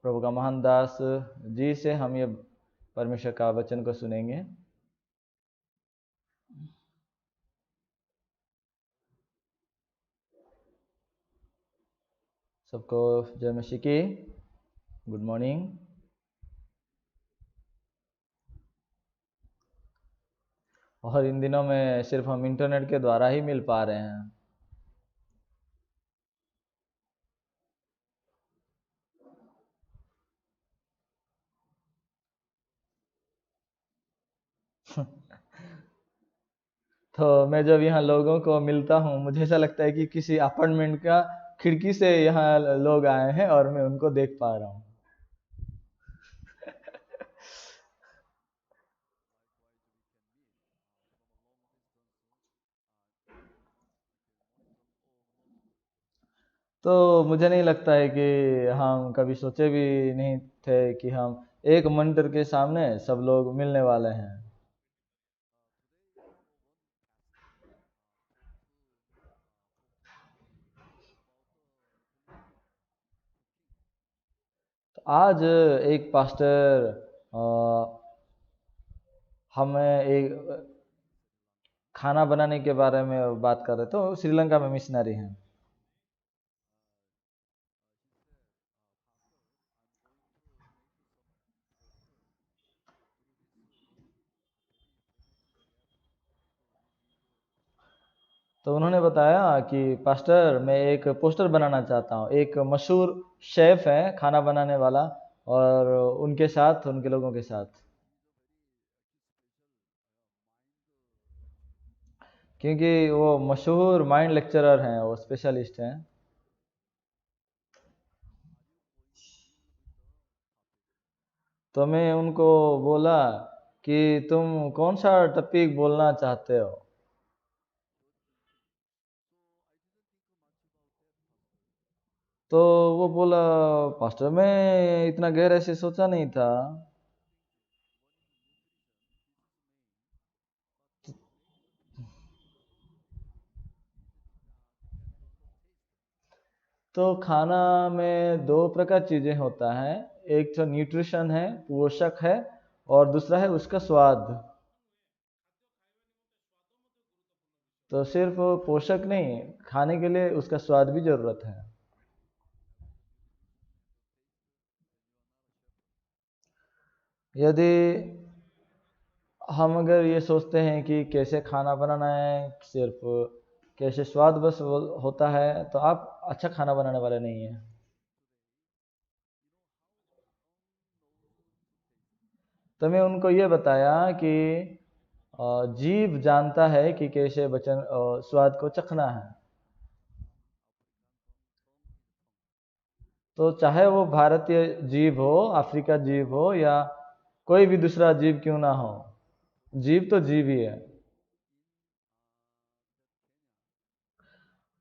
प्रभु का महान दास जी से हम ये परमेश्वर का वचन को सुनेंगे। सबको जय मसीह की गुड मॉर्निंग। और इन दिनों में सिर्फ हम इंटरनेट के द्वारा ही मिल पा रहे हैं। तो मैं जब यहाँ लोगों को मिलता हूँ मुझे ऐसा लगता है कि किसी अपार्टमेंट का खिड़की से यहाँ लोग आए हैं और मैं उनको देख पा रहा हूँ। तो मुझे नहीं लगता है कि हम कभी सोचे भी नहीं थे कि हम एक मॉनिटर के सामने सब लोग मिलने वाले हैं। तो आज एक पास्टर हमें एक खाना बनाने के बारे में बात कर रहे थे। तो श्रीलंका में मिशनरी हैं। तो उन्होंने बताया कि पास्टर मैं एक पोस्टर बनाना चाहता हूँ। एक मशहूर शेफ है खाना बनाने वाला और उनके साथ उनके लोगों के साथ, क्योंकि वो मशहूर माइंड लेक्चरर हैं, वो स्पेशलिस्ट हैं। तो मैं उनको बोला कि तुम कौन सा टॉपिक बोलना चाहते हो। तो वो बोला पास्टर मैं इतना गहरे से सोचा नहीं था। तो खाना में दो प्रकार चीज़ें होता है। एक तो न्यूट्रिशन है, पोषक है, और दूसरा है उसका स्वाद। तो सिर्फ पोषक नहीं, खाने के लिए उसका स्वाद भी जरूरत है। यदि हम अगर ये सोचते हैं कि कैसे खाना बनाना है, सिर्फ कैसे स्वाद बस होता है, तो आप अच्छा खाना बनाने वाले नहीं हैं। तो मैं उनको ये बताया कि जीभ जानता है कि कैसे वचन स्वाद को चखना है। तो चाहे वो भारतीय जीभ हो, अफ्रीका जीभ हो, या कोई भी दूसरा जीव क्यों ना हो, जीव तो जीव ही है।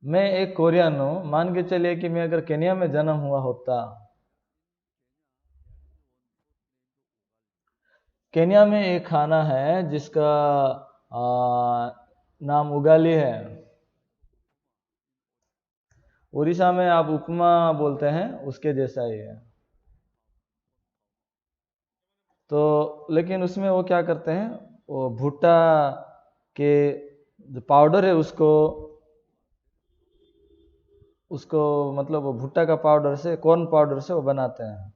मैं एक कोरियन हूँ। मान के चलिए कि मैं अगर केन्या में जन्म हुआ होता। केन्या में एक खाना है जिसका नाम उगाली है। उड़ीसा में आप उपमा बोलते हैं, उसके जैसा ही है। तो लेकिन उसमें वो क्या करते हैं, वो भुट्टा के जो पाउडर है उसको उसको मतलब वो भुट्टा का पाउडर से, कॉर्न पाउडर से वो बनाते हैं।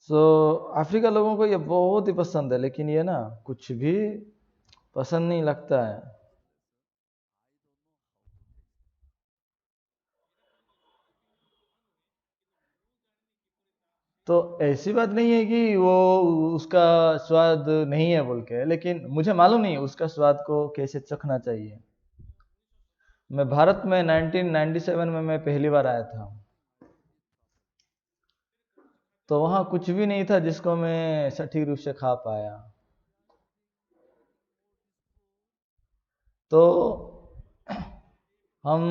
सो अफ्रीका लोगों को ये बहुत ही पसंद है, लेकिन ये ना कुछ भी पसंद नहीं लगता है। तो ऐसी बात नहीं है कि वो उसका स्वाद नहीं है बोल के, लेकिन मुझे मालूम नहीं उसका स्वाद को कैसे चखना चाहिए। मैं भारत में 1997 में मैं पहली बार आया था। तो वहाँ कुछ भी नहीं था जिसको मैं सटीक रूप से खा पाया। तो हम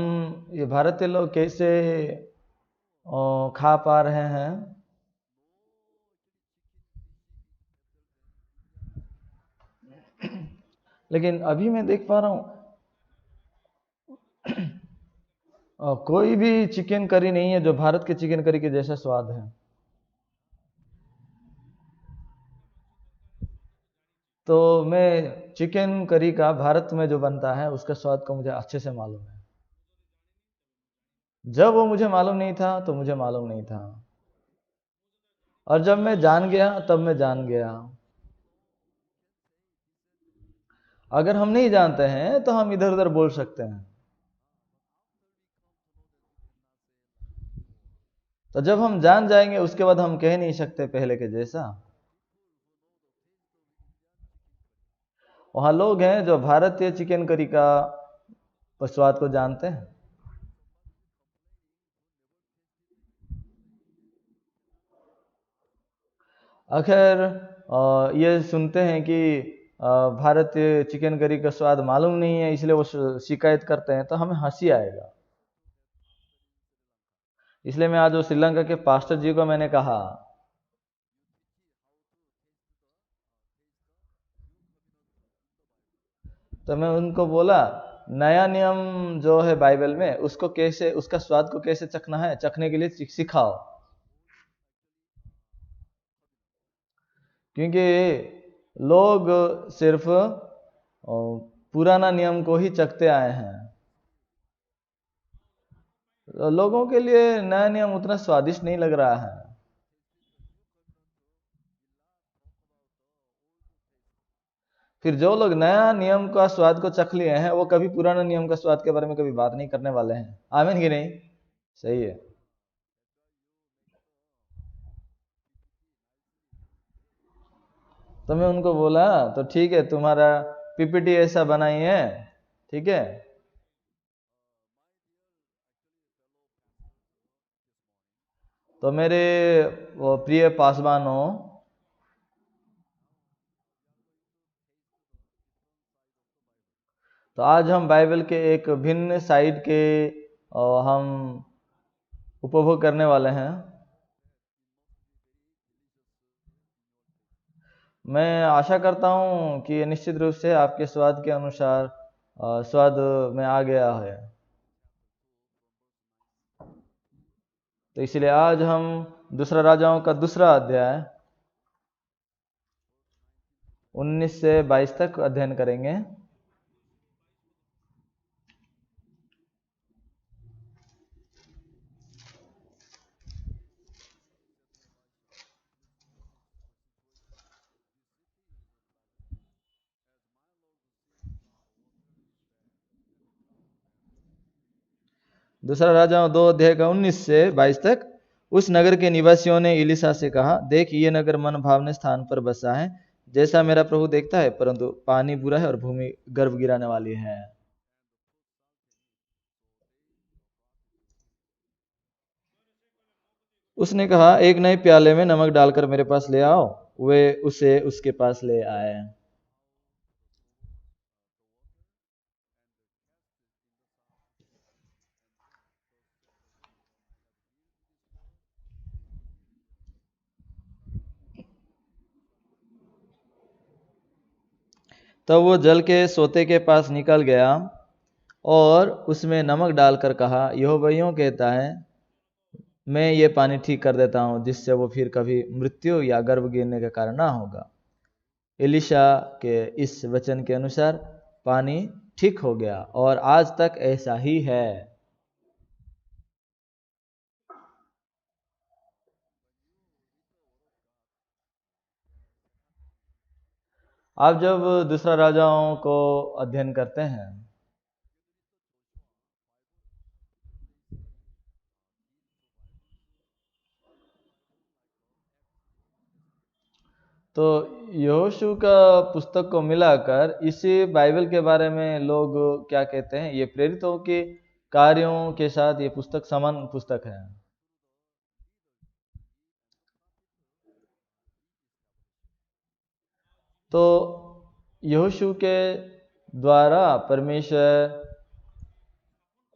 ये भारतीय लोग कैसे खा पा रहे हैं। लेकिन अभी मैं देख पा रहा हूँ कोई भी चिकन करी नहीं है जो भारत के चिकन करी के जैसा स्वाद है। तो मैं चिकन करी का भारत में जो बनता है उसका स्वाद को मुझे अच्छे से मालूम है। जब वो मुझे मालूम नहीं था तो मुझे मालूम नहीं था, और जब मैं जान गया तब मैं जान गया। अगर हम नहीं जानते हैं तो हम इधर उधर बोल सकते हैं, तो जब हम जान जाएंगे उसके बाद हम कह नहीं सकते पहले के जैसा। वहां लोग हैं जो भारतीय चिकन करी का स्वाद को जानते हैं। अगर ये सुनते हैं कि भारतीय चिकन करी का स्वाद मालूम नहीं है इसलिए वो शिकायत करते हैं तो हमें हंसी आएगा। इसलिए मैं आज वो श्रीलंका के पास्टर जी को मैंने कहा, तो मैं उनको बोला नया नियम जो है बाइबल में उसको कैसे, उसका स्वाद को कैसे चखना है, चखने के लिए सिखाओ। क्योंकि लोग सिर्फ पुराना नियम को ही चखते आए हैं, लोगों के लिए नया नियम उतना स्वादिष्ट नहीं लग रहा है। फिर जो लोग नया नियम का स्वाद को चख लिए हैं वो कभी पुराना नियम का स्वाद के बारे में कभी बात नहीं करने वाले हैं। आमीन कि नहीं? सही है। तो मैं उनको बोला तो ठीक है, तुम्हारा पीपीटी ऐसा बनाई है, ठीक है। तो मेरे वो प्रिय पासवानों, तो आज हम बाइबल के एक भिन्न साइड के हम उपभोग करने वाले हैं। मैं आशा करता हूं कि ये निश्चित रूप से आपके स्वाद के अनुसार स्वाद में आ गया है। तो इसलिए आज हम दूसरा राजाओं का दूसरा अध्याय 19 से 22 तक अध्ययन करेंगे। दूसरा राजाओं 2 अध्याय का 19 से 22 तक। उस नगर के निवासियों ने एलीशा से कहा, देख ये नगर मन भावने स्थान पर बसा है, जैसा मेरा प्रभु देखता है, परंतु पानी बुरा है और भूमि गर्भ गिराने वाली है। उसने कहा, एक नए प्याले में नमक डालकर मेरे पास ले आओ। वे उसे उसके पास ले आए। तब वो जल के सोते के पास निकल गया और उसमें नमक डालकर कहा, यहोवा यूं कहता है, मैं ये पानी ठीक कर देता हूं, जिससे वो फिर कभी मृत्यु या गर्भ गिरने का कारण ना होगा। एलीशा के इस वचन के अनुसार पानी ठीक हो गया और आज तक ऐसा ही है। आप जब दूसरा राजाओं को अध्ययन करते हैं तो यहोशू का पुस्तक को मिलाकर इसी बाइबल के बारे में लोग क्या कहते हैं, ये प्रेरितों के कार्यों के साथ ये पुस्तक समान पुस्तक है। तो यहोशू के द्वारा परमेश्वर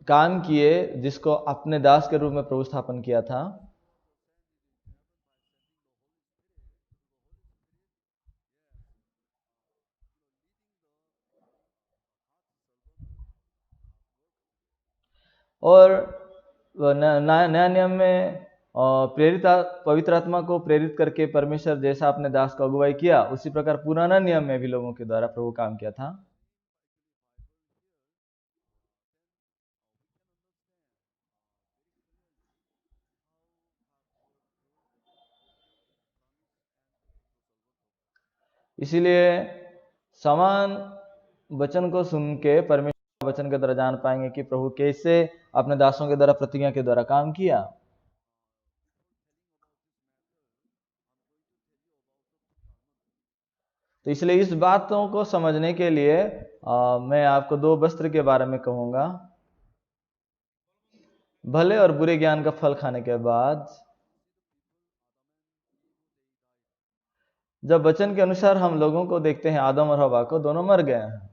काम किए जिसको अपने दास के रूप में प्रभु स्थापन किया था। और नया नियम में प्रेरित पवित्र आत्मा को प्रेरित करके परमेश्वर जैसा अपने दास को अगुवाई किया, उसी प्रकार पुराना नियम में भी लोगों के द्वारा प्रभु काम किया था। इसीलिए समान वचन को सुन के परमेश्वर वचन के द्वारा जान पाएंगे कि प्रभु कैसे अपने दासों के द्वारा प्रतिज्ञा के द्वारा काम किया। तो इसलिए इस बातों को समझने के लिए मैं आपको दो वस्त्र के बारे में कहूंगा। भले और बुरे ज्ञान का फल खाने के बाद जब वचन के अनुसार हम लोगों को देखते हैं, आदम और हवा को, दोनों मर गए हैं,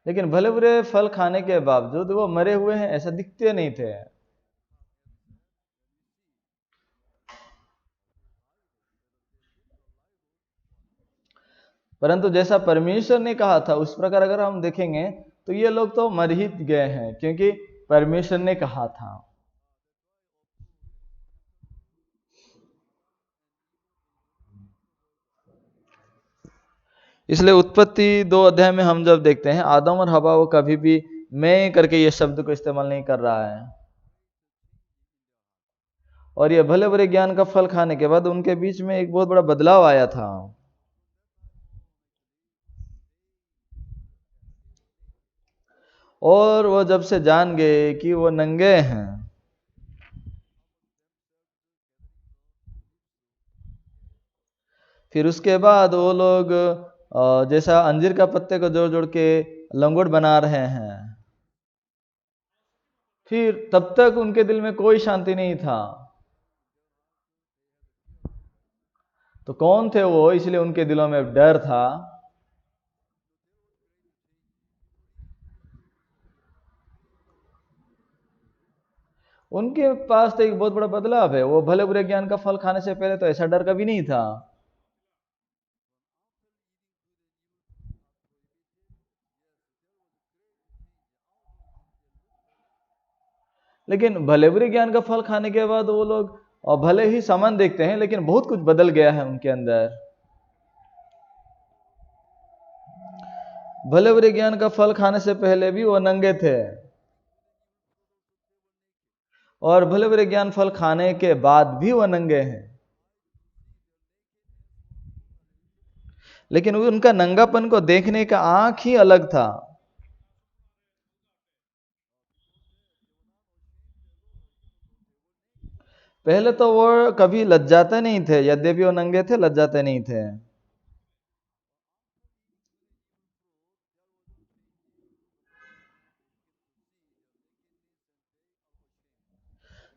लेकिन भले बुरे फल खाने के बावजूद वो मरे हुए हैं ऐसा दिखते नहीं थे। परंतु जैसा परमेश्वर ने कहा था उस प्रकार अगर हम देखेंगे तो ये लोग तो मर ही गए हैं, क्योंकि परमेश्वर ने कहा था। इसलिए उत्पत्ति 2 अध्याय में हम जब देखते हैं आदम और हवा, वो कभी भी मैं करके ये शब्द को इस्तेमाल नहीं कर रहा है। और ये भले बुरे ज्ञान का फल खाने के बाद उनके बीच में एक बहुत बड़ा बदलाव आया था। और वो जब से जान गए कि वो नंगे हैं, फिर उसके बाद वो लोग जैसा अंजीर का पत्ते को जोड़ जोड़ के लंगोट बना रहे हैं, फिर तब तक उनके दिल में कोई शांति नहीं था। तो कौन थे वो? इसलिए उनके दिलों में डर था। उनके पास तो एक बहुत बड़ा बदलाव है। वो भले बुरे ज्ञान का फल खाने से पहले तो ऐसा डर कभी नहीं था। लेकिन भले बुरे ज्ञान का फल खाने के बाद वो लोग और भले ही समान देखते हैं, लेकिन बहुत कुछ बदल गया है उनके अंदर। भले बुरे ज्ञान का फल खाने से पहले भी वो नंगे थे, और भले बुरे ज्ञान फल खाने के बाद भी वो नंगे हैं। लेकिन उनका नंगापन को देखने का आंख ही अलग था। पहले तो वो कभी लज्जाते नहीं थे, यद्यपि वो नंगे थे, लज्जाते नहीं थे।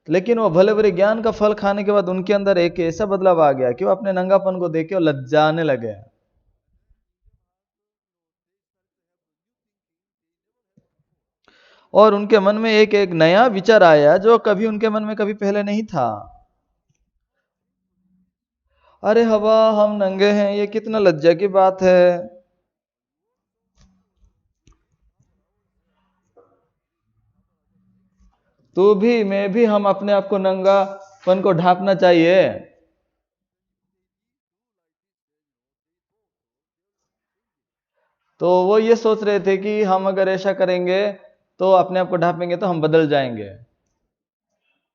लेकिन वो भले बुरे ज्ञान का फल खाने के बाद उनके अंदर एक ऐसा बदलाव आ गया कि वो अपने नंगापन को देख के लज्जाने लगे। और उनके मन में एक एक नया विचार आया जो कभी उनके मन में कभी पहले नहीं था। अरे हवा, हम नंगे हैं, ये कितना लज्जा की बात है। तू भी, मैं भी, हम अपने आप को नंगापन को ढांपना चाहिए। तो वो ये सोच रहे थे कि हम अगर ऐसा करेंगे तो अपने आप को ढांपेंगे तो हम बदल जाएंगे।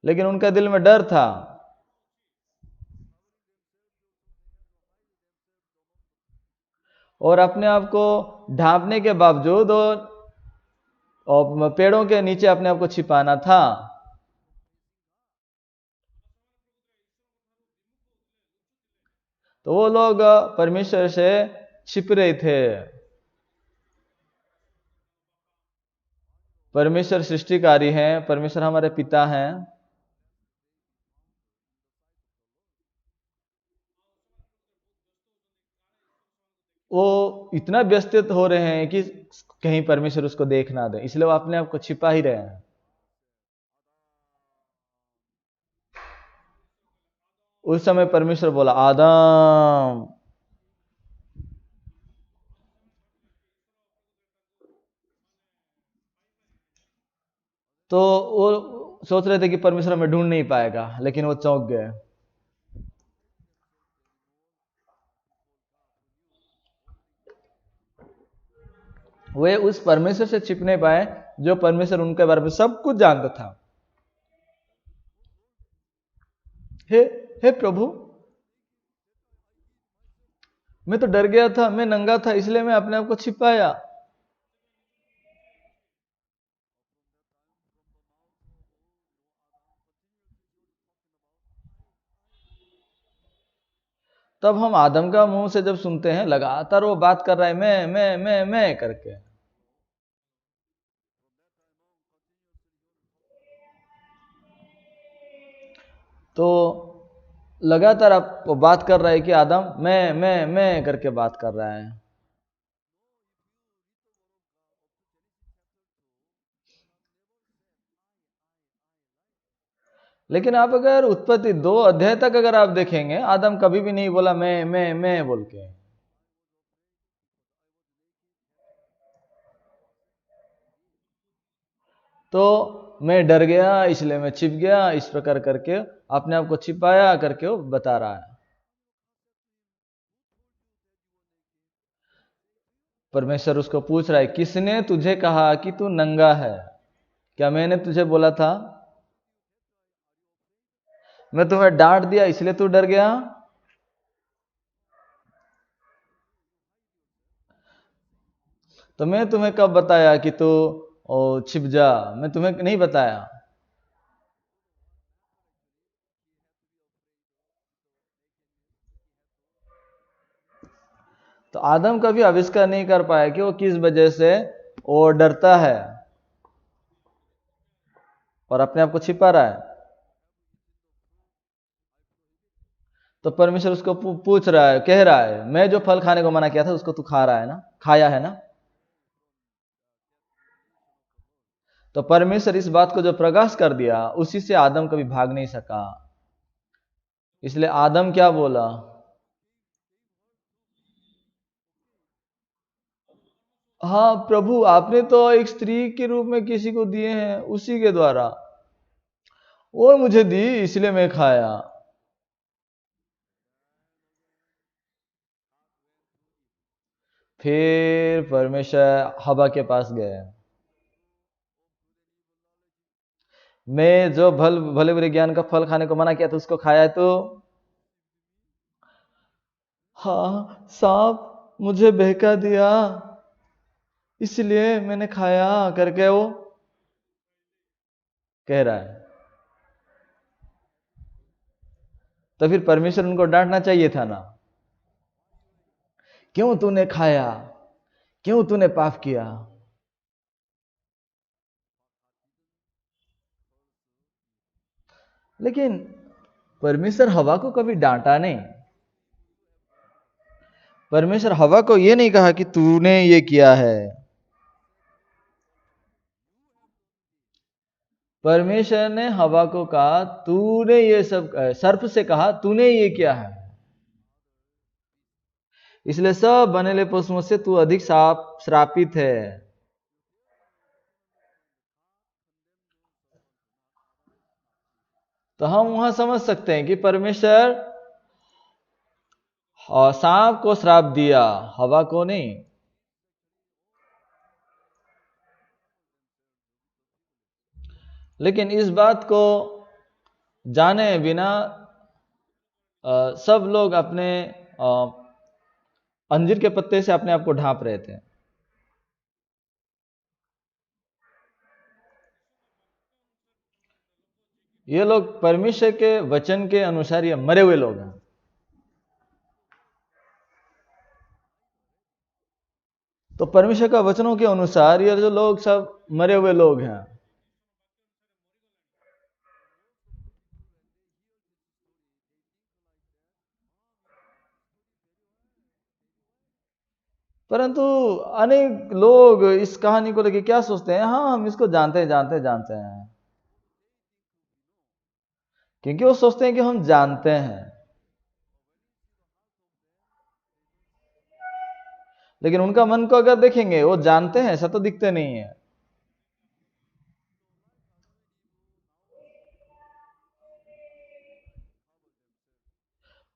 लेकिन उनका दिल में डर था। और अपने आप को ढांपने के बावजूद और पेड़ों के नीचे अपने आप को छिपाना था। तो वो लोग परमेश्वर से छिप रहे थे। परमेश्वर सृष्टिकारी हैं, परमेश्वर हमारे पिता हैं। वो इतना व्यस्त हो रहे हैं कि कहीं परमेश्वर उसको देख ना दे, इसलिए वो अपने आप को छिपा ही रहे हैं। उस समय परमेश्वर बोला, आदम। तो वो सोच रहे थे कि परमेश्वर हमें ढूंढ नहीं पाएगा, लेकिन वो चौंक गए। वे उस परमेश्वर से छिप नहीं पाए जो परमेश्वर उनके बारे में सब कुछ जानता था। हे हे प्रभु, मैं तो डर गया था, मैं नंगा था, इसलिए मैं अपने आप को छिपाया। तब हम आदम का मुंह से जब सुनते हैं, लगातार वो बात कर रहा है मैं करके, तो लगातार आप वो बात कर रहा है कि आदम मैं करके बात कर रहा है। लेकिन आप अगर उत्पत्ति 2 अध्याय तक अगर आप देखेंगे, आदम कभी भी नहीं बोला मैं बोल के। तो मैं डर गया इसलिए मैं छिप गया, इस प्रकार करके अपने आप को छिपाया करके वो बता रहा है। परमेश्वर उसको पूछ रहा है, किसने तुझे कहा कि तू नंगा है? क्या मैंने तुझे बोला था? मैं तुम्हें डांट दिया इसलिए तू डर गया? तो मैं तुम्हें कब बताया कि तू छिप जा? मैं तुम्हें नहीं बताया। तो आदम कभी आविष्कार नहीं कर पाया कि वो किस वजह से वो डरता है और अपने आप को छिपा रहा है। तो परमेश्वर उसको पूछ रहा है, कह रहा है, मैं जो फल खाने को मना किया था उसको तू खा रहा है ना, खाया है ना? तो परमेश्वर इस बात को जो प्रकाश कर दिया, उसी से आदम कभी भाग नहीं सका। इसलिए आदम क्या बोला? हाँ प्रभु, आपने तो एक स्त्री के रूप में किसी को दिए हैं, उसी के द्वारा और मुझे दी, इसलिए मैं खाया। फिर परमेश्वर हवा के पास गए। मैं जो भले बुरे ज्ञान का फल खाने को मना किया था उसको खाया है तो? हाँ, सांप मुझे बहका दिया इसलिए मैंने खाया करके वो कह रहा है। तो फिर परमेश्वर उनको डांटना चाहिए था ना, क्यों तूने खाया, क्यों तूने पाप किया? लेकिन परमेश्वर हवा को कभी डांटा नहीं। परमेश्वर हवा को यह नहीं कहा कि तूने ये किया है। परमेश्वर ने हवा को कहा, तूने ये सब, सर्प से कहा तूने ये किया है, इसलिए सब बनेले पशुओं से तू अधिक श्रापित है। तो हम वहां समझ सकते हैं कि परमेश्वर सांप को श्राप दिया, हवा को नहीं। लेकिन इस बात को जाने बिना सब लोग अपने अंजीर के पत्ते से अपने आप को ढांप रहे थे। ये लोग परमेश्वर के वचन के अनुसार ये मरे हुए लोग हैं। तो परमेश्वर का वचनों के अनुसार ये जो लोग सब मरे हुए लोग हैं। परंतु अनेक लोग इस कहानी को लेकर क्या सोचते हैं, हाँ हम इसको जानते हैं, क्योंकि वो सोचते हैं कि हम जानते हैं। लेकिन उनका मन को अगर देखेंगे, वो जानते हैं ऐसा तो दिखते नहीं है।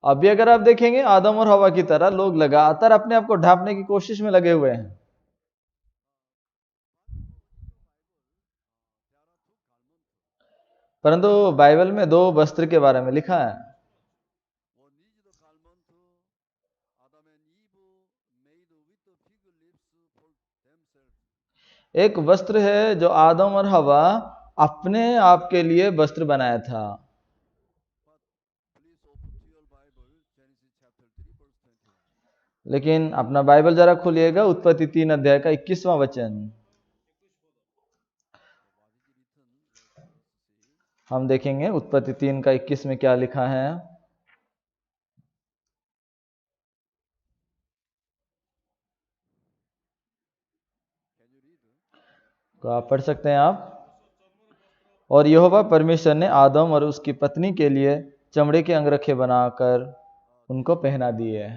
अभी अगर आप देखेंगे आदम और हवा की तरह लोग लगातार अपने आप को ढांपने की कोशिश में लगे हुए हैं। परंतु बाइबल में दो वस्त्र के बारे में लिखा है। एक वस्त्र है जो आदम और हवा अपने आप के लिए वस्त्र बनाया था। लेकिन अपना बाइबल जरा खोलिएगा, उत्पत्ति 3 अध्याय का 21वां वचन। हम देखेंगे उत्पत्ति 3 का 21 में क्या लिखा है। तो आप पढ़ सकते हैं आप। और यहोवा परमेश्वर ने आदम और उसकी पत्नी के लिए चमड़े के अंगरखे बनाकर उनको पहना दिए।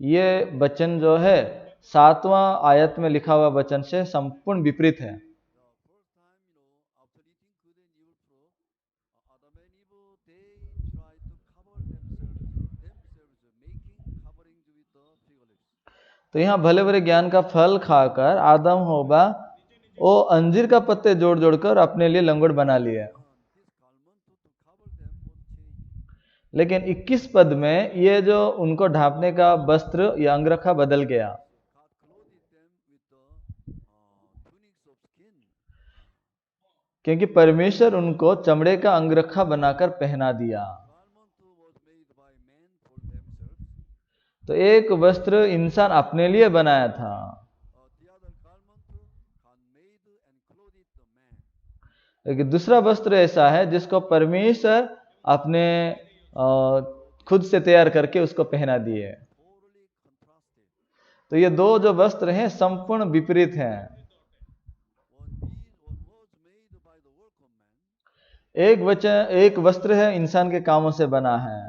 ये वचन जो है 7वां आयत में लिखा हुआ वचन से संपूर्ण विपरीत है। तो यहाँ भले भले ज्ञान का फल खाकर आदम हव्वा वो अंजीर का पत्ते जोड़ जोड़कर अपने लिए लंगोट बना लिए। लेकिन 21 पद में ये जो उनको ढांपने का वस्त्र या अंगरखा बदल गया। क्योंकि परमेश्वर उनको चमड़े का अंगरखा बनाकर पहना दिया। तो एक वस्त्र इंसान अपने लिए बनाया था, लेकिन दूसरा वस्त्र ऐसा है जिसको परमेश्वर अपने खुद से तैयार करके उसको पहना दिए। तो ये दो जो वस्त्र हैं संपूर्ण विपरीत हैं। एक वस्त्र है इंसान के कामों से बना है,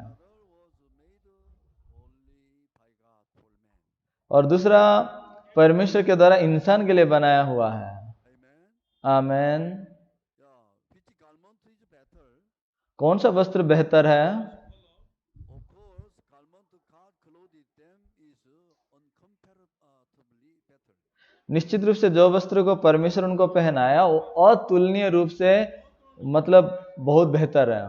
और दूसरा परमेश्वर के द्वारा इंसान के लिए बनाया हुआ है। आमेन। कौन सा वस्त्र बेहतर है? निश्चित रूप से जो वस्त्र को परमेश्वर उनको पहनाया वो अतुलनीय रूप से मतलब बहुत बेहतर है।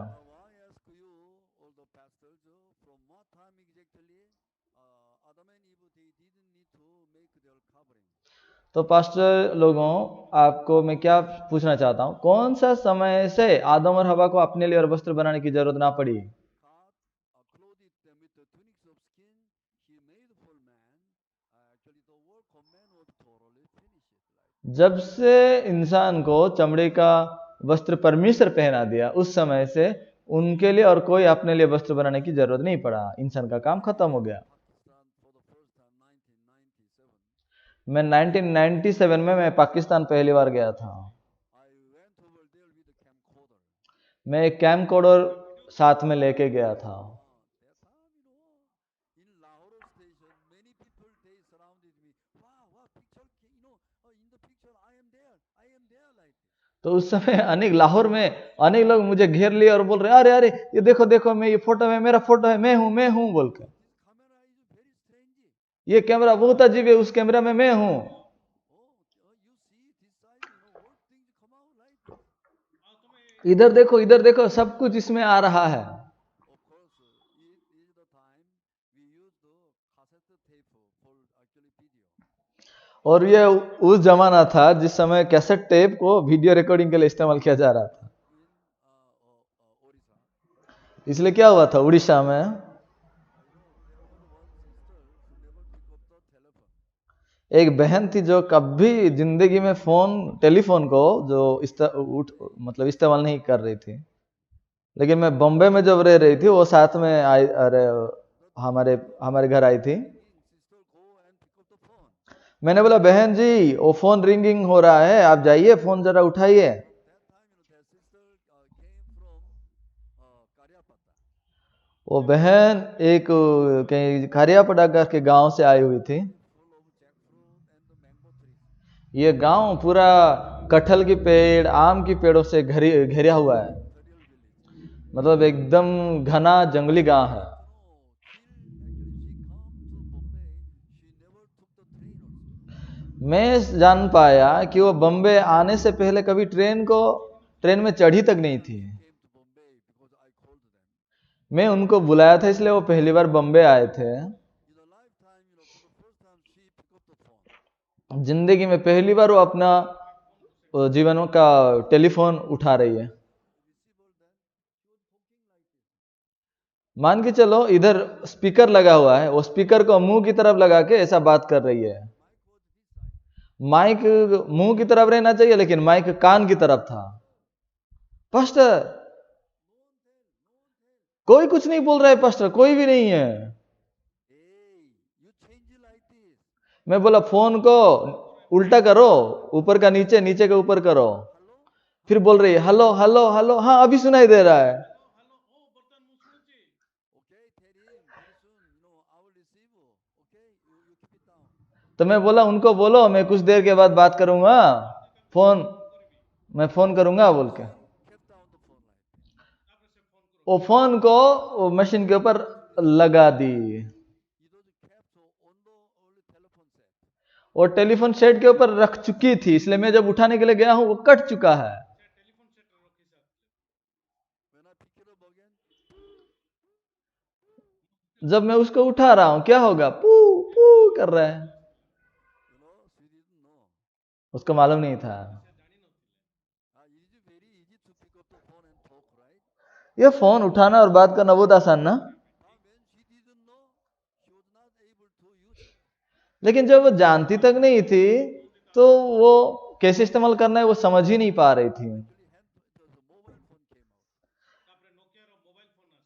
तो पास्टर लोगों, आपको मैं क्या पूछना चाहता हूं, कौन सा समय से आदम और हवा को अपने लिए और वस्त्र बनाने की जरूरत ना पड़ी? जब से इंसान को चमड़े का वस्त्र परमेश्वर पहना दिया उस समय से उनके लिए और कोई अपने लिए वस्त्र बनाने की जरूरत नहीं पड़ा। इंसान का काम खत्म हो गया। मैं 1997 में मैं पाकिस्तान पहली बार गया था। मैं एक कैमकोडर साथ में लेके गया था। तो उस समय अनेक लाहौर में अनेक लोग मुझे घेर लिए और बोल रहे अरे अरे ये देखो देखो, मैं ये फोटो है, मेरा फोटो है, मैं हूं बोल के। ये कैमरा बहुत अजीब है, उस कैमरा में मैं हूं। इधर देखो सब कुछ इसमें आ रहा है। और ये उस जमाना था जिस समय कैसेट टेप को वीडियो रिकॉर्डिंग के लिए इस्तेमाल किया जा रहा था। इसलिए क्या हुआ था उड़ीसा में, एक बहन थी जो कभी जिंदगी में टेलीफोन को जो मतलब इस्तेमाल नहीं कर रही थी। लेकिन मैं बॉम्बे में जब रह रही थी वो साथ में आई, अरे हमारे घर आई थी। मैंने बोला बहन जी वो फोन रिंगिंग हो रहा है, आप जाइए फोन जरा उठाइए। वो बहन एक कहीं खारियापड़ा के गांव से आई हुई थी। ये गांव पूरा कटहल की पेड़, आम की पेड़ों से घेरा हुआ है। मतलब एकदम घना जंगली गांव है। मैं जान पाया कि वो बम्बे आने से पहले कभी ट्रेन में चढ़ी तक नहीं थी। मैं उनको बुलाया था, इसलिए वो पहली बार बम्बे आए थे। जिंदगी में पहली बार वो अपना जीवन का टेलीफोन उठा रही है। मान के चलो इधर स्पीकर लगा हुआ है, वो स्पीकर को मुंह की तरफ लगा के ऐसा बात कर रही है। माइक मुंह की तरफ रहना चाहिए, लेकिन माइक कान की तरफ था। पास्टर, कोई कुछ नहीं बोल रहा है पास्टर, कोई भी नहीं है। मैं बोला फोन को उल्टा करो, ऊपर का नीचे, नीचे का ऊपर करो। फिर बोल रही है हेलो हेलो हेलो, हाँ अभी सुनाई दे रहा है। तो मैं बोला उनको बोलो मैं कुछ देर के बाद बात करूंगा, मैं फोन करूंगा बोल के। वो फोन को वो मशीन के ऊपर लगा दी। वो टेलीफोन सेट के ऊपर रख चुकी थी, इसलिए मैं जब उठाने के लिए गया हूं वो कट चुका है। जब मैं उसको उठा रहा हूं क्या होगा, पू पू कर रहा है। उसको मालूम नहीं था। ये फोन उठाना और बात करना बहुत आसान ना, लेकिन जब वो जानती तक नहीं थी तो वो कैसे इस्तेमाल करना है वो समझ ही नहीं पा रही थी।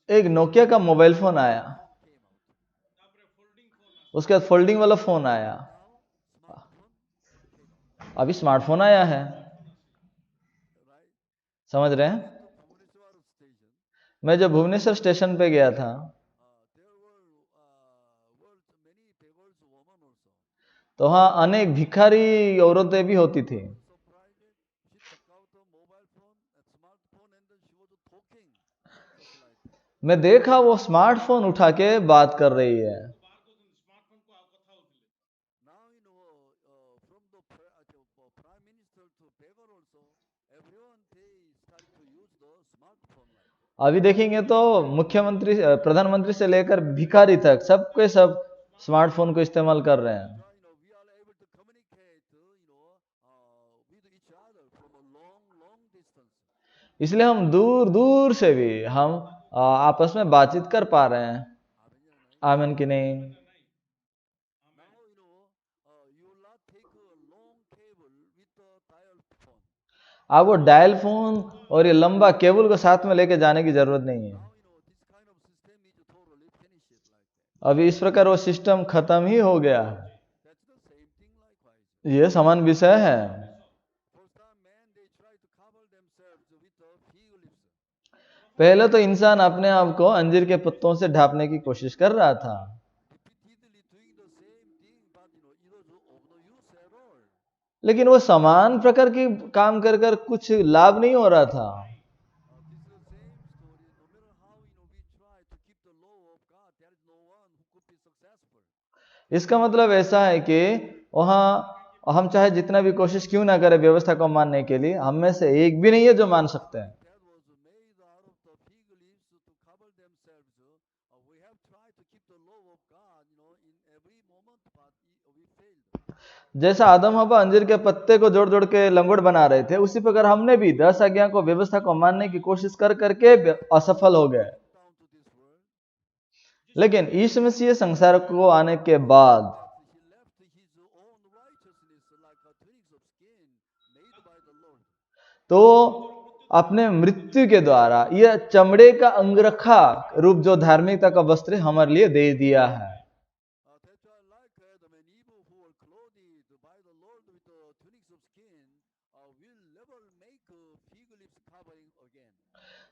एक नोकिया का मोबाइल फोन आया, उसके बाद फोल्डिंग वाला फोन आया, अभी स्मार्टफोन आया है। समझ रहे हैं? मैं जब भुवनेश्वर स्टेशन पे गया था तो वहां अनेक भिखारी औरतें भी होती थी। मैं देखा वो स्मार्टफोन उठा के बात कर रही है। अभी देखेंगे तो मुख्यमंत्री, प्रधानमंत्री से लेकर भिखारी तक सबके सब स्मार्टफोन को इस्तेमाल कर रहे हैं। इसलिए हम दूर दूर से भी हम आपस में बातचीत कर पा रहे हैं। आमीन कि नहीं? आप वो डायल फोन और ये लंबा केबल को साथ में लेके जाने की जरूरत नहीं है। अभी इस प्रकार वो सिस्टम खत्म ही हो गया है। ये समान विषय है। पहले तो इंसान अपने आप को अंजीर के पत्तों से ढांपने की कोशिश कर रहा था, लेकिन वो समान प्रकार की काम कर कर कुछ लाभ नहीं हो रहा था। इसका मतलब ऐसा है कि वहां हम चाहे जितना भी कोशिश क्यों ना करें व्यवस्था को मानने के लिए, हम में से एक भी नहीं है जो मान सकते हैं। जैसा आदम हवा अंजीर के पत्ते को जोड़ जोड़ के लंगोट बना रहे थे, उसी प्रकार हमने भी 10 आज्ञा को, व्यवस्था को मानने की कोशिश कर करके असफल हो गए। लेकिन यीशु मसीह संसार को आने के बाद तो अपने मृत्यु के द्वारा यह चमड़े का अंगरखा रूप जो धार्मिकता का वस्त्र हमारे लिए दे दिया है।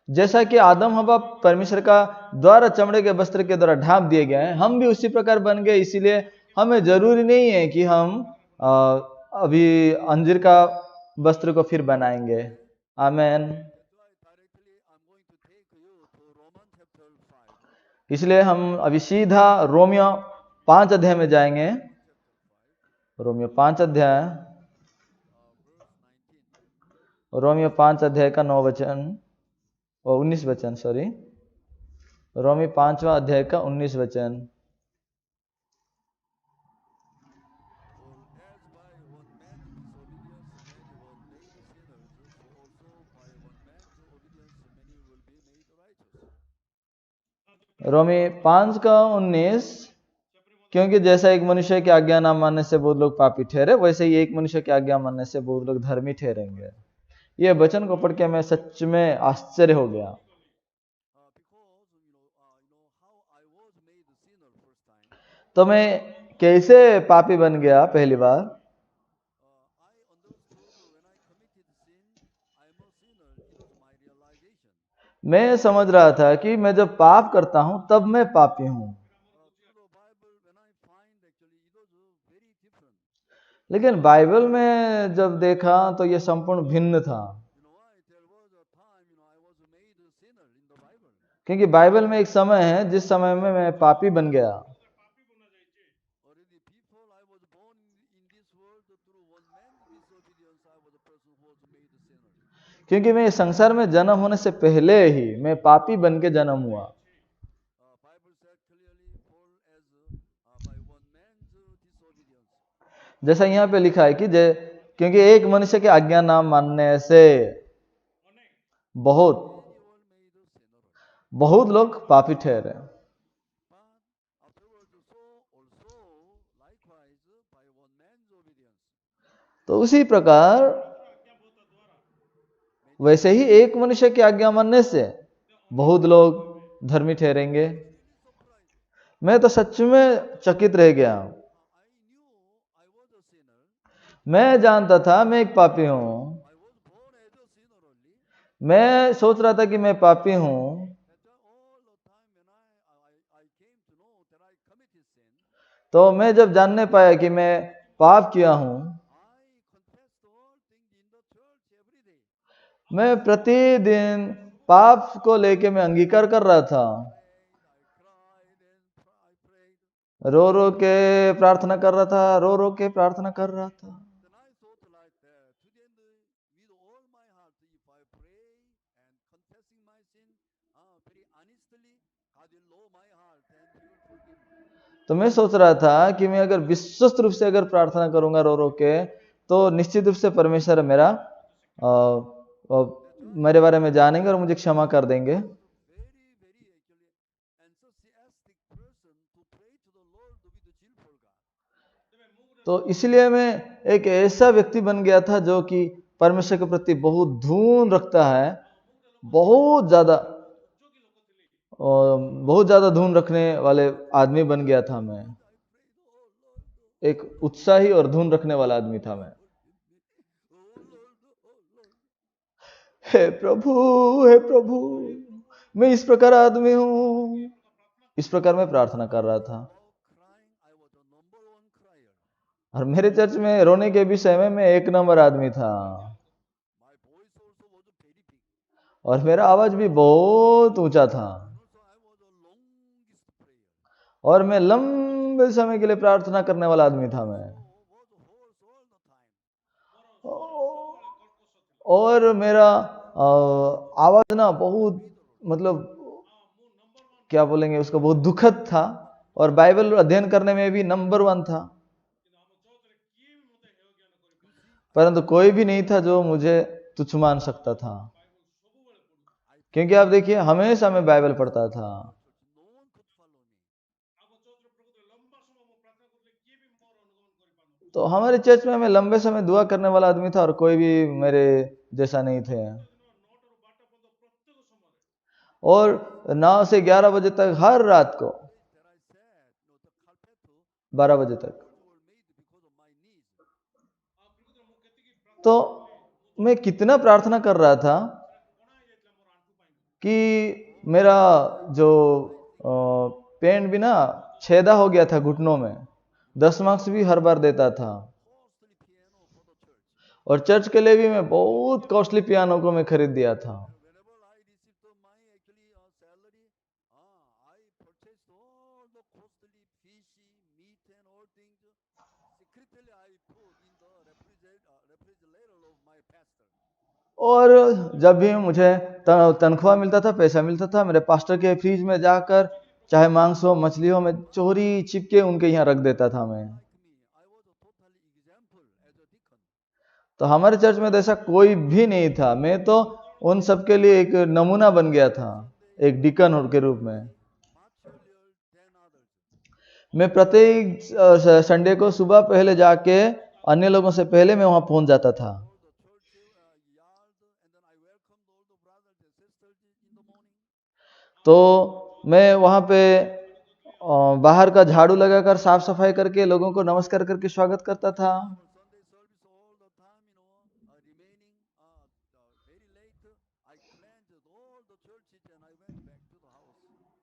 जैसा कि आदम हवा परमेश्वर का द्वारा चमड़े के वस्त्र के द्वारा ढांप दिए गए हैं, हम भी उसी प्रकार बन गए। इसीलिए हमें जरूरी नहीं है कि हम अभी अंजीर का वस्त्र को फिर बनाएंगे। आमेन। इसलिए हम अभी सीधा रोमियो 5 अध्याय में जाएंगे। रोमियो 5 अध्याय, रोमियो 5 अध्याय का 9 वचन और 19 वचन, सॉरी, रोमियो 5वां अध्याय का 19 वचन। रोमी 5 का 19, क्योंकि जैसा एक मनुष्य की आज्ञा ना मानने से बहुत लोग पापी ठहरे, वैसे ही एक मनुष्य की आज्ञा मानने से बहुत लोग धर्मी ठहरेंगे। ये वचन को पढ़ के मैं सच में आश्चर्य हो गया। तो मैं कैसे पापी बन गया पहली बार? मैं समझ रहा था कि मैं जब पाप करता हूं तब मैं पापी हूं, लेकिन बाइबल में जब देखा तो यह संपूर्ण भिन्न था। क्योंकि बाइबल में एक समय है जिस समय में मैं पापी बन गया। क्योंकि मैं इस संसार में जन्म होने से पहले ही मैं पापी बन के जन्म हुआ। जैसा यहाँ पे लिखा है कि क्योंकि एक मनुष्य की आज्ञा ना मानने से बहुत लोग पापी ठहरे। तो उसी प्रकार वैसे ही एक मनुष्य की आज्ञा मानने से बहुत लोग धर्मी ठहरेंगे। मैं तो सच में चकित रह गया। मैं जानता था मैं एक पापी हूं, मैं सोच रहा था कि मैं पापी हूं, तो मैं जब जानने पाया कि मैं पाप किया हूं, मैं प्रतिदिन पाप को लेके मैं अंगीकार कर रहा था, रो रो के प्रार्थना कर रहा था, रो रो के प्रार्थना कर रहा था। तो मैं सोच रहा था कि मैं अगर विश्वस्त रूप से अगर प्रार्थना करूंगा रो रो के, तो निश्चित रूप से परमेश्वर मेरे बारे में जानेंगे और मुझे क्षमा कर देंगे। तो इसलिए मैं एक ऐसा व्यक्ति बन गया था जो कि परमेश्वर के प्रति बहुत धून रखता है, बहुत ज्यादा धून रखने वाले आदमी बन गया था मैं। एक उत्साही और धून रखने वाला आदमी था मैं। हे प्रभु, हे प्रभु, मैं इस प्रकार आदमी हूं। इस प्रकार मैं प्रार्थना कर रहा था। और मेरे चर्च में रोने के विषय में मैं 1 नंबर आदमी था, और मेरा आवाज भी बहुत ऊंचा था, और मैं लंबे समय के लिए प्रार्थना करने वाला आदमी था मैं। और मेरा आवाज ना बहुत, मतलब क्या बोलेंगे उसको, बहुत दुखद था, और बाइबल अध्ययन करने में भी नंबर 1 था। परंतु कोई भी नहीं था जो मुझे तुच्छ मान सकता था, क्योंकि आप देखिए हमेशा मैं बाइबल पढ़ता था। तो हमारे चर्च में मैं लंबे समय दुआ करने वाला आदमी था, और कोई भी मेरे जैसा नहीं थे। और 9 से 11 बजे तक हर रात को, 12 बजे तक। तो मैं कितना प्रार्थना कर रहा था कि मेरा जो पेन भी ना छेदा हो गया था घुटनों में। 10 मार्क्स भी हर बार देता था, और चर्च के लिए भी मैं बहुत कॉस्टली पियानो को मैं खरीद दिया था। और जब भी मुझे तनख्वाह मिलता था, पैसा मिलता था, मेरे पास्टर के फ्रिज में जाकर चाहे मांस हो मछली हो, मैं चोरी छिपके उनके यहाँ रख देता था मैं। तो हमारे चर्च में तो ऐसा कोई भी नहीं था। मैं तो उन सबके लिए एक नमूना बन गया था, एक डिकन के रूप में। मैं प्रत्येक संडे को सुबह पहले जाके अन्य लोगों से पहले मैं वहां पहुंच जाता था। तो मैं वहां पे बाहर का झाड़ू लगाकर साफ सफाई करके लोगों को नमस्कार करके स्वागत करता था।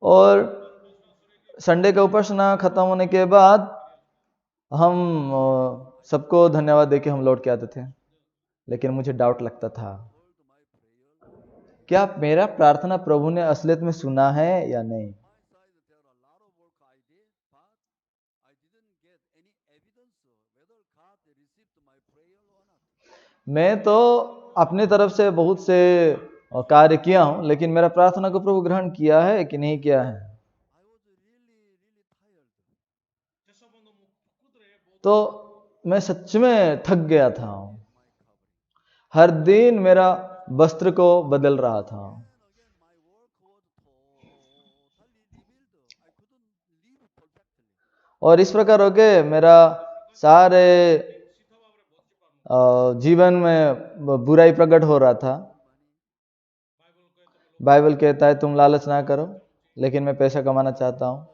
और संडे का उपासना खत्म होने के बाद हम सबको धन्यवाद देके हम लौट के आते थे। लेकिन मुझे डाउट लगता था, क्या मेरा प्रार्थना प्रभु ने असलियत में सुना है या नहीं। मैं तो अपनी तरफ से बहुत से कार्य किया हूं, लेकिन मेरा प्रार्थना को प्रभु ग्रहण किया है कि नहीं किया है। तो मैं सच में थक गया था। हर दिन मेरा वस्त्र को बदल रहा था। और इस प्रकार होके मेरा सारे जीवन में बुराई प्रकट हो रहा था। बाइबल कहता है तुम लालच ना करो, लेकिन मैं पैसा कमाना चाहता हूं।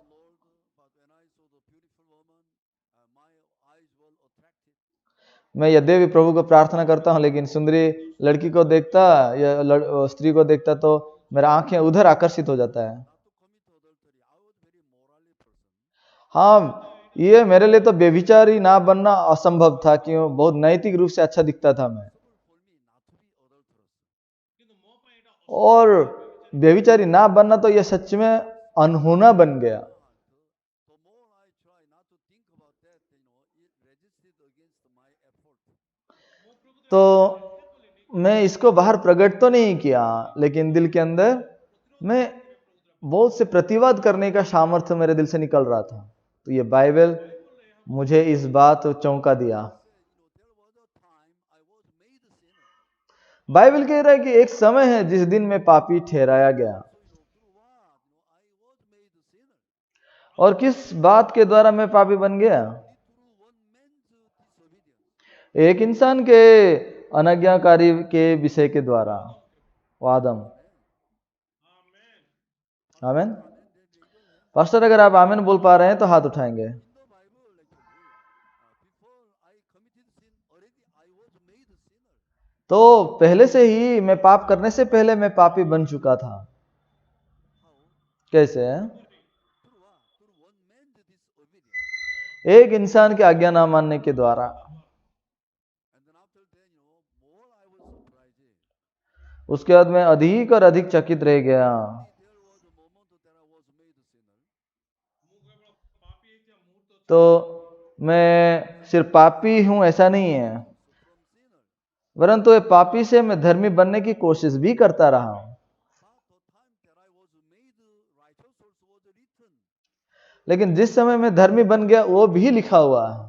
मैं यद्यपि प्रभु को प्रार्थना करता हूं, लेकिन सुंदरी लड़की को देखता या स्त्री को देखता तो मेरा आंखें उधर आकर्षित हो जाता है। हाँ, ये मेरे लिए तो व्यभिचारी ना बनना असंभव था, क्यों बहुत नैतिक रूप से अच्छा दिखता था मैं। और व्यभिचारी ना बनना तो यह सच में अनहोना बन गया। तो मैं इसको बाहर प्रकट तो नहीं किया, लेकिन दिल के अंदर मैं बहुत से प्रतिवाद करने का सामर्थ्य मेरे दिल से निकल रहा था। तो ये बाइबल मुझे इस बात चौंका दिया। बाइबल कह रहा है कि एक समय है जिस दिन में पापी ठहराया गया। और किस बात के द्वारा मैं पापी बन गया? एक इंसान के अनाज्ञाकारी के विषय के द्वारा, आदम। आमीन। पास्टर अगर आप आमीन बोल पा रहे हैं तो हाथ उठाएंगे। तो पहले से ही मैं पाप करने से पहले मैं पापी बन चुका था। कैसे? एक इंसान की आज्ञा ना मानने के द्वारा। उसके बाद मैं अधिक और अधिक चकित रह गया। तो मैं सिर्फ पापी हूं ऐसा नहीं है, परंतु ये पापी से मैं धर्मी बनने की कोशिश भी करता रहा हूं। लेकिन जिस समय मैं धर्मी बन गया वो भी लिखा हुआ है।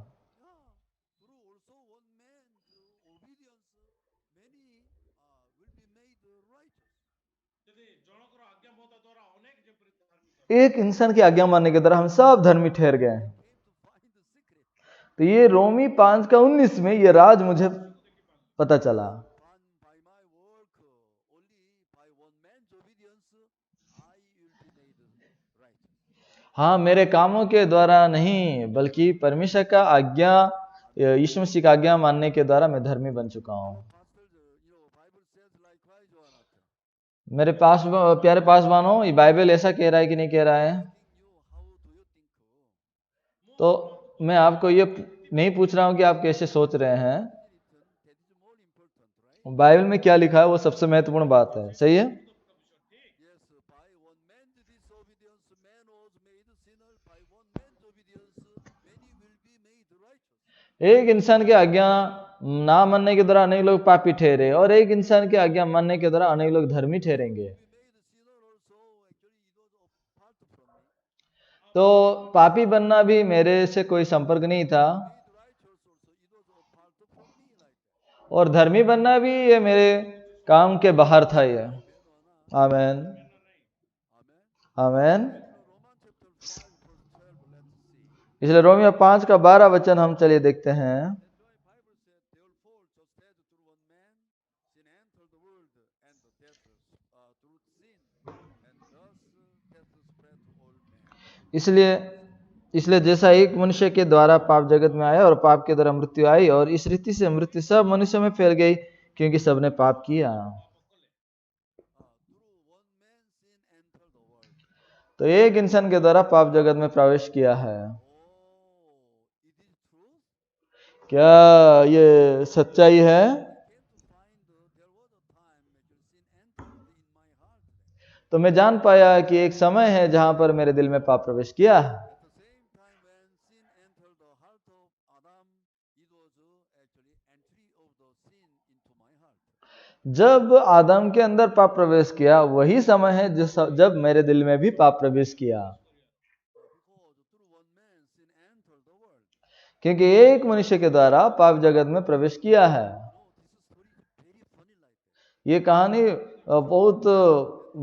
एक इंसान की आज्ञा मानने के द्वारा हम सब धर्मी ठहर गए हैं। तो ये रोमी 5:19 में ये राज मुझे पता चला। हाँ, मेरे कामों के द्वारा नहीं, बल्कि परमेश्वर का आज्ञा, यीशु मसीह का आज्ञा मानने के द्वारा मैं धर्मी बन चुका हूं। मेरे पास प्यारे पासवानों, ये बाइबल ऐसा कह रहा है कि नहीं कह रहा है? तो मैं आपको ये नहीं पूछ रहा हूं कि आप कैसे सोच रहे हैं। बाइबल में क्या लिखा है वो सबसे महत्वपूर्ण बात है। सही है? एक इंसान की आज्ञा ना मानने के द्वारा अनेक लोग पापी ठहरे, और एक इंसान की आज्ञा मानने के द्वारा अनेक लोग धर्मी ठहरेंगे। तो पापी बनना भी मेरे से कोई संपर्क नहीं था, और धर्मी बनना भी ये मेरे काम के बाहर था ये। आमेन, आमेन। इसलिए रोमियो 5:12 हम चलिए देखते हैं। इसलिए जैसा एक मनुष्य के द्वारा पाप जगत में आया और पाप के द्वारा मृत्यु आई, और इस रीति से मृत्यु सब मनुष्यों में फैल गई क्योंकि सबने पाप किया। तो एक इंसान के द्वारा पाप जगत में प्रवेश किया है। क्या ये सच्चाई है? तो मैं जान पाया कि एक समय है जहां पर मेरे दिल में पाप प्रवेश किया है। जब आदम के अंदर पाप प्रवेश किया, वही समय है जब मेरे दिल में भी पाप प्रवेश किया, क्योंकि एक मनुष्य के द्वारा पाप जगत में प्रवेश किया है। ये कहानी बहुत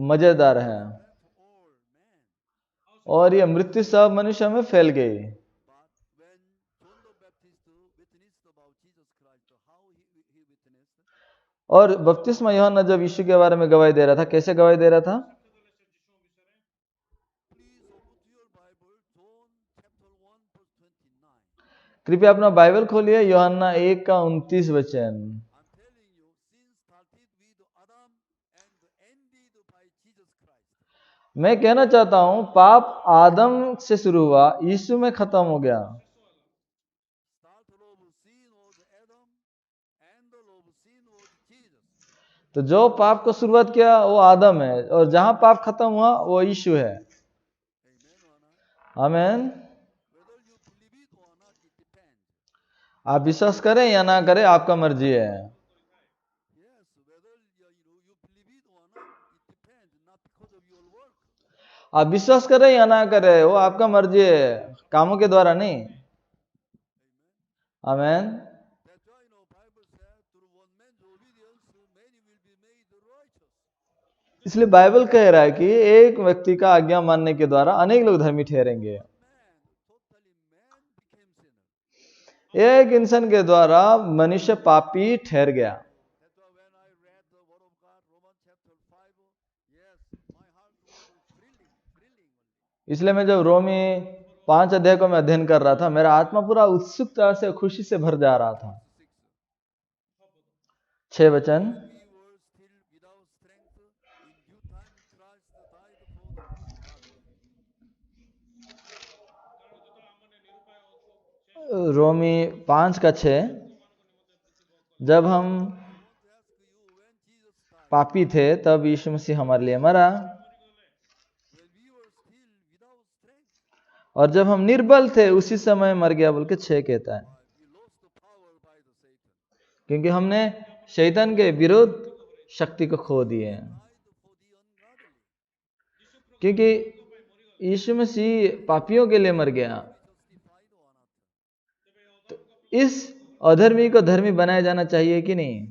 मजेदार है, और ये मृत्यु सब मनुष्य में फैल गई। और बपतिस्मा यूहन्ना जब यीशु के बारे में गवाही दे रहा था, कैसे गवाही दे रहा था? कृपया अपना बाइबल खोलिए, यूहन्ना 1:29। मैं कहना चाहता हूं, पाप आदम से शुरू हुआ, यीशु में खत्म हो गया। तो जो पाप को शुरुआत किया वो आदम है, और जहां पाप खत्म हुआ वो यीशु है। आमीन। आप विश्वास करें या ना करें, आपका मर्जी है। आप विश्वास करें या ना करें, वो आपका मर्जी है, कामों के द्वारा नहीं। आमीन। इसलिए बाइबल कह रहा है कि एक व्यक्ति का आज्ञा मानने के द्वारा अनेक लोग धर्मी ठहरेंगे। एक इंसान के द्वारा मनुष्य पापी ठहर गया। इसलिए मैं जब रोमी 5 अध्याय को मैं अध्ययन कर रहा था, मेरा आत्मा पूरा उत्सुकता से, खुशी से भर जा रहा था। 6 वचन। रोमी 5:6। जब हम पापी थे तब यीशु मसीह हमारे लिए मरा, और जब हम निर्बल थे उसी समय मर गया बोल के 6 कहता है। क्योंकि हमने शैतान के विरुद्ध शक्ति को खो दिए हैं। क्योंकि यीशु मसीह पापियों के लिए मर गया, तो इस अधर्मी को धर्मी बनाया जाना चाहिए कि नहीं?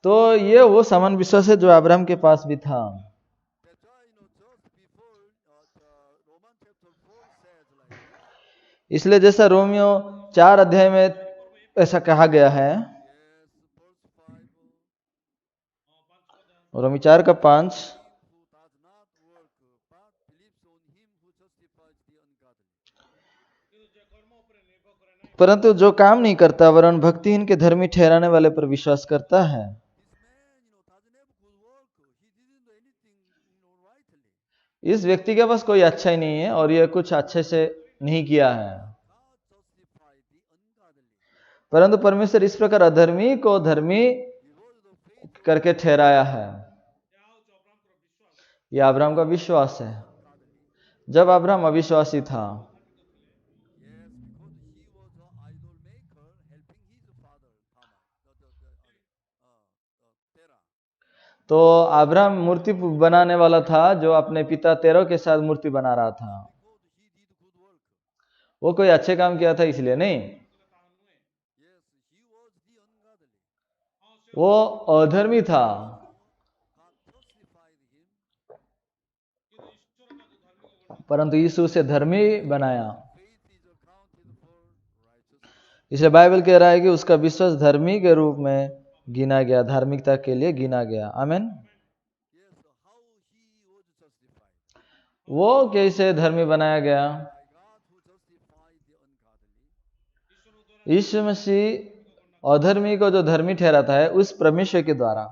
तो ये वो समान विश्वास है जो अब्राहम के पास भी था। इसलिए जैसा रोमियो 4 अध्याय में ऐसा कहा गया है, रोमी 4:5, परंतु जो काम नहीं करता वरन भक्तिहीन के धर्मी ठहराने वाले पर विश्वास करता है, इस व्यक्ति के पास कोई अच्छा ही नहीं है, और यह कुछ अच्छे से नहीं किया है। परंतु परमेश्वर इस प्रकार अधर्मी को धर्मी करके ठहराया है। यह अब्राहम का विश्वास है। जब अब्राहम अविश्वासी था, तो अब्राहम मूर्ति बनाने वाला था, जो अपने पिता तेरह के साथ मूर्ति बना रहा था। वो कोई अच्छे काम किया था इसलिए नहीं, वो अधर्मी था। परंतु यीशु उसे धर्मी बनाया। इसलिए बाइबल कह रहा है कि उसका विश्वास धर्मी के रूप में गिना गया, धार्मिकता के लिए गिना गया। आमीन। वो कैसे धर्मी बनाया गया? यीशु मसीह अधर्मी को जो धर्मी ठहराता है उस परमेश्वर के द्वारा।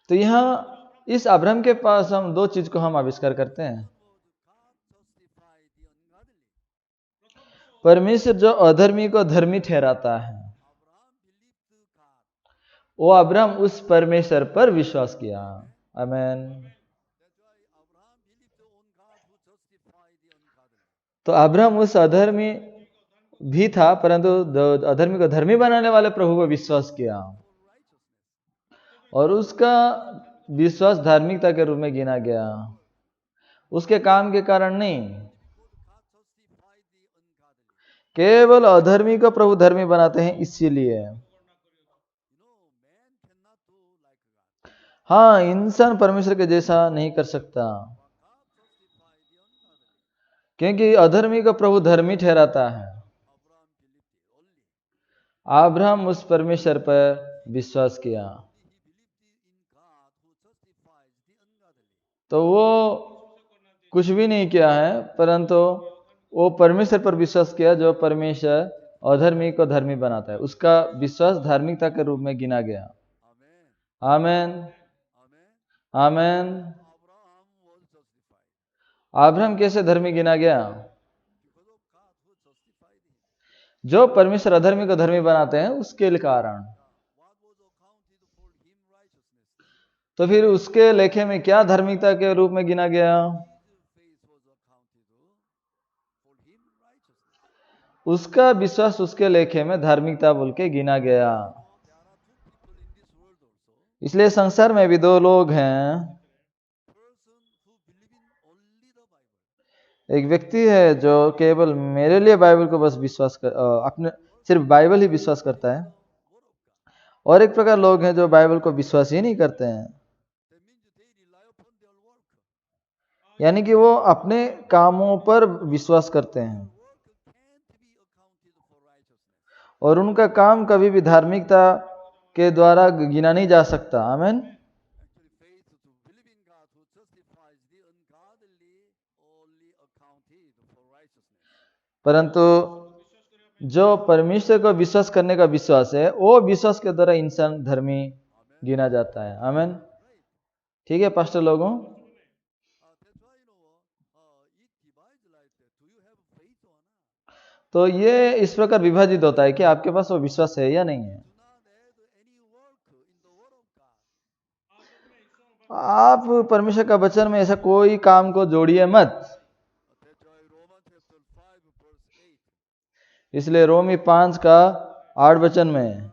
तो यहाँ इस अब्राहम के पास हम दो चीज को हम आविष्कार करते हैं। परमेश्वर जो अधर्मी को धर्मी ठहराता है, वो अब्राहम उस परमेश्वर पर विश्वास किया। आमीन। तो अब्राहम उस अधर्मी भी था, परंतु अधर्मी को धर्मी बनाने वाले प्रभु को विश्वास किया, और उसका विश्वास धार्मिकता के रूप में गिना गया, उसके काम के कारण नहीं। केवल अधर्मी को प्रभु धर्मी बनाते हैं इसीलिए। हाँ, इंसान परमेश्वर के जैसा नहीं कर सकता, क्योंकि अधर्मी को प्रभु धर्मी ठहराता है। अब्राहम उस परमेश्वर पर विश्वास किया, तो वो कुछ भी नहीं किया है, परंतु वो परमेश्वर पर विश्वास किया जो परमेश्वर अधर्मी को धर्मी बनाता है। उसका विश्वास धार्मिकता के रूप में गिना गया। आमीन। आमीन। अब्राहम कैसे धर्मी गिना गया? जो परमेश्वर अधर्मी को धर्मी बनाते हैं उसके कारण। तो फिर उसके लेखे में क्या धार्मिकता के रूप में गिना गया? उसका विश्वास उसके लेखे में धार्मिकता बोल के गिना गया। इसलिए संसार में भी दो लोग हैं। एक व्यक्ति है जो केवल मेरे लिए बाइबल को बस विश्वास कर, अपने सिर्फ बाइबल ही विश्वास करता है, और एक प्रकार लोग हैं जो बाइबल को विश्वास ही नहीं करते हैं, यानी कि वो अपने कामों पर विश्वास करते हैं और उनका काम कभी भी धार्मिकता के द्वारा गिना नहीं जा सकता। आमीन। परंतु जो परमेश्वर को विश्वास करने का विश्वास है, वो विश्वास के द्वारा इंसान धर्मी गिना जाता है। आमीन। ठीक है पास्टर लोगों, तो ये इस प्रकार विभाजित होता है कि आपके पास वो विश्वास है या नहीं है। आप परमेश्वर का वचन में ऐसा कोई काम को जोड़िए मत। इसलिए रोमी 5 का 8 वचन में,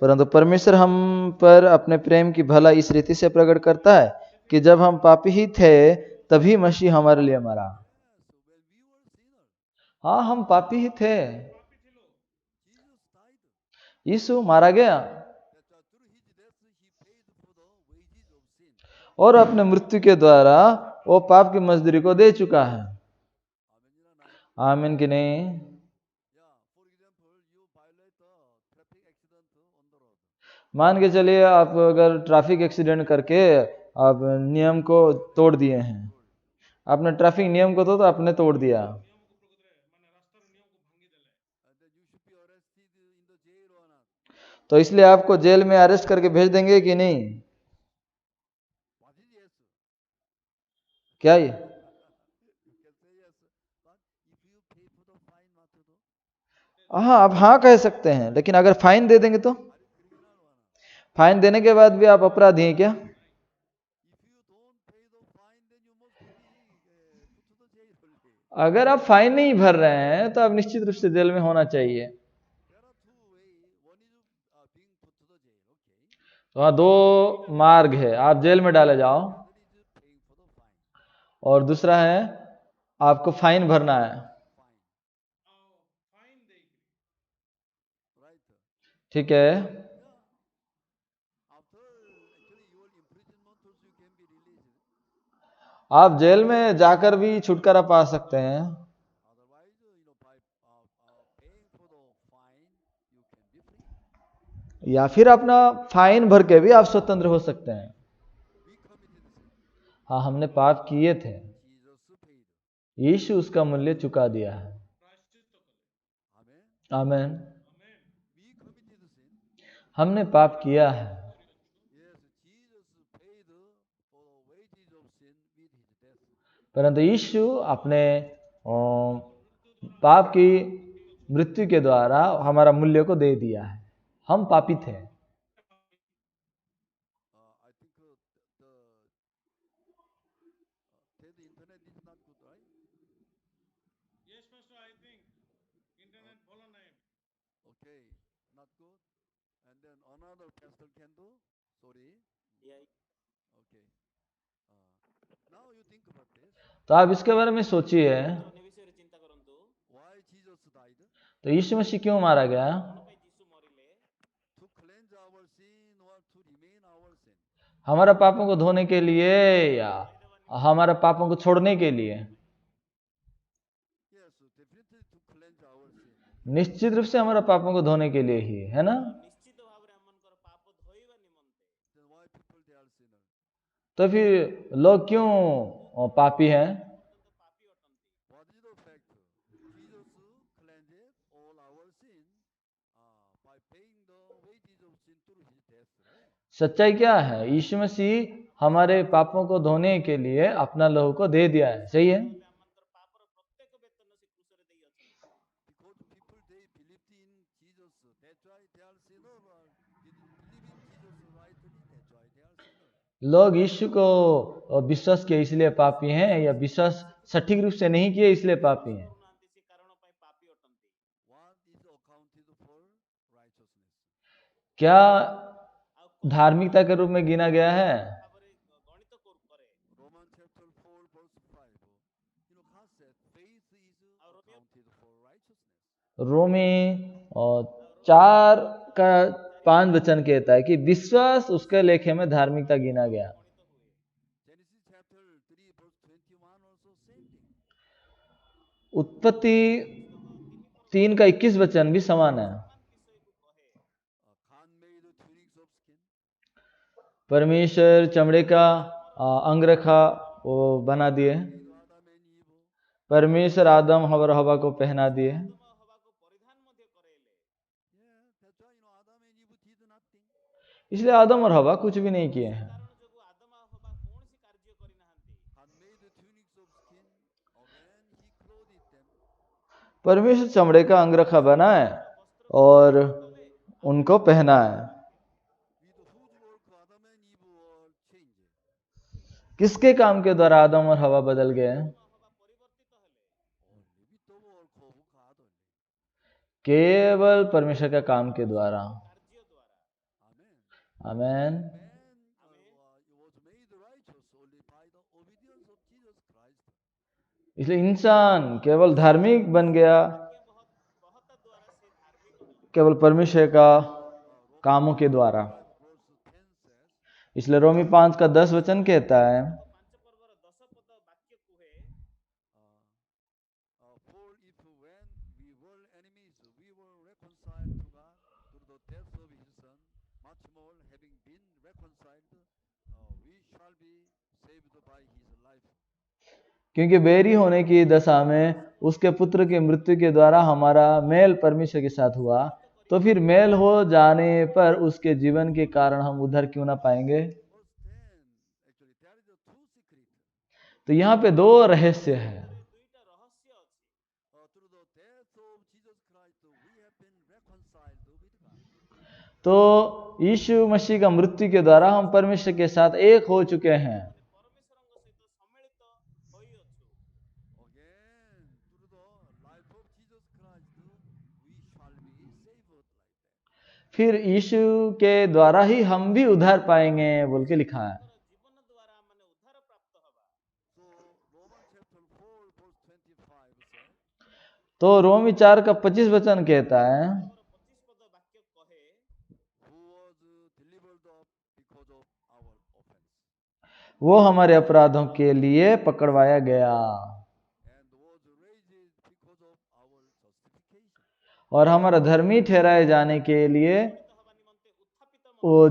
परंतु परमेश्वर हम पर अपने प्रेम की भला इस रीति से प्रकट करता है कि जब हम पापी ही थे तभी मसीह हमारे लिए मरा। हाँ, हम पापी ही थे, यीशु मारा गया और अपने मृत्यु के द्वारा वो पाप की मजदूरी को दे चुका है। आमीन कि नहीं? मान के चलिए आप अगर ट्रैफिक एक्सीडेंट करके आप नियम को तोड़ दिए हैं, आपने ट्रैफिक नियम को तो आपने तोड़ दिया, तो इसलिए आपको जेल में अरेस्ट करके भेज देंगे कि नहीं? क्या ये? हाँ, आप हाँ कह सकते हैं, लेकिन अगर फाइन दे देंगे तो? फाइन देने के बाद भी आप अपराधी हैं क्या? अगर आप फाइन नहीं भर रहे हैं तो आप निश्चित रूप से जेल में होना चाहिए। तो हाँ, दो मार्ग है, आप जेल में डाले जाओ और दूसरा है आपको फाइन भरना है। ठीक है, आप जेल में जाकर भी छुटकारा पा सकते हैं, या फिर अपना फाइन भर के भी आप स्वतंत्र हो सकते हैं। हाँ, हमने पाप किए थे, यीशु उसका मूल्य चुका दिया है। आमीन। हमने पाप किया है, परंतु यीशु अपने पाप की मृत्यु के द्वारा हमारा मूल्य को दे दिया है। हम पापी थे। तो आप इसके बारे में सोचिए, तो यीशु मसीह क्यों मारा गया? हमारा पापों को धोने के लिए या हमारा पापों को छोड़ने के लिए? निश्चित रूप से हमारा पापों को धोने के लिए ही है ना। तो फिर लोग क्यों पापी हैं? सच्चाई क्या है? यीशु मसीह हमारे पापों को धोने के लिए अपना लहू को दे दिया है, सही है। लोग यीशु को विश्वास किए इसलिए पापी हैं, या विश्वास सटीक रूप से नहीं किए इसलिए पापी हैं? क्या धार्मिकता के रूप में गिना गया है? रोमी 4:5 कहता है कि विश्वास उसके लेखे में धार्मिकता गिना गया। उत्पत्ति 3:21 भी समान है। परमेश्वर चमड़े का अंगरखा वो बना दिए। परमेश्वर आदम और हवा को पहना दिए। इसलिए आदम और हवा कुछ भी नहीं किए हैं। परमेश्वर चमड़े का अंगरखा बनाए और उनको पहना है। किसके काम के द्वारा आदम और हवा बदल गए? केवल परमेश्वर का काम के द्वारा। आमीन। इसलिए इंसान केवल धार्मिक बन गया केवल परमेश्वर का कामों के द्वारा। इसलिए रोमी 5:10 कहता है, क्योंकि बैरी होने की दशा में उसके पुत्र की मृत्यु के द्वारा हमारा मेल परमेश्वर के साथ हुआ, तो फिर मेल हो जाने पर उसके जीवन के कारण हम उधर क्यों ना पाएंगे? तो यहाँ पे 2 रहस्य है। तो यीशु मसीह का मृत्यु के द्वारा हम परमेश्वर के साथ एक हो चुके हैं। फिर यीशु के द्वारा ही हम भी उद्धार पाएंगे बोल के लिखा है। तो रोमी 4 का 25 वचन कहता है, वो हमारे अपराधों के लिए पकड़वाया गया और हमारा धर्मी ठहराए जाने के लिए वो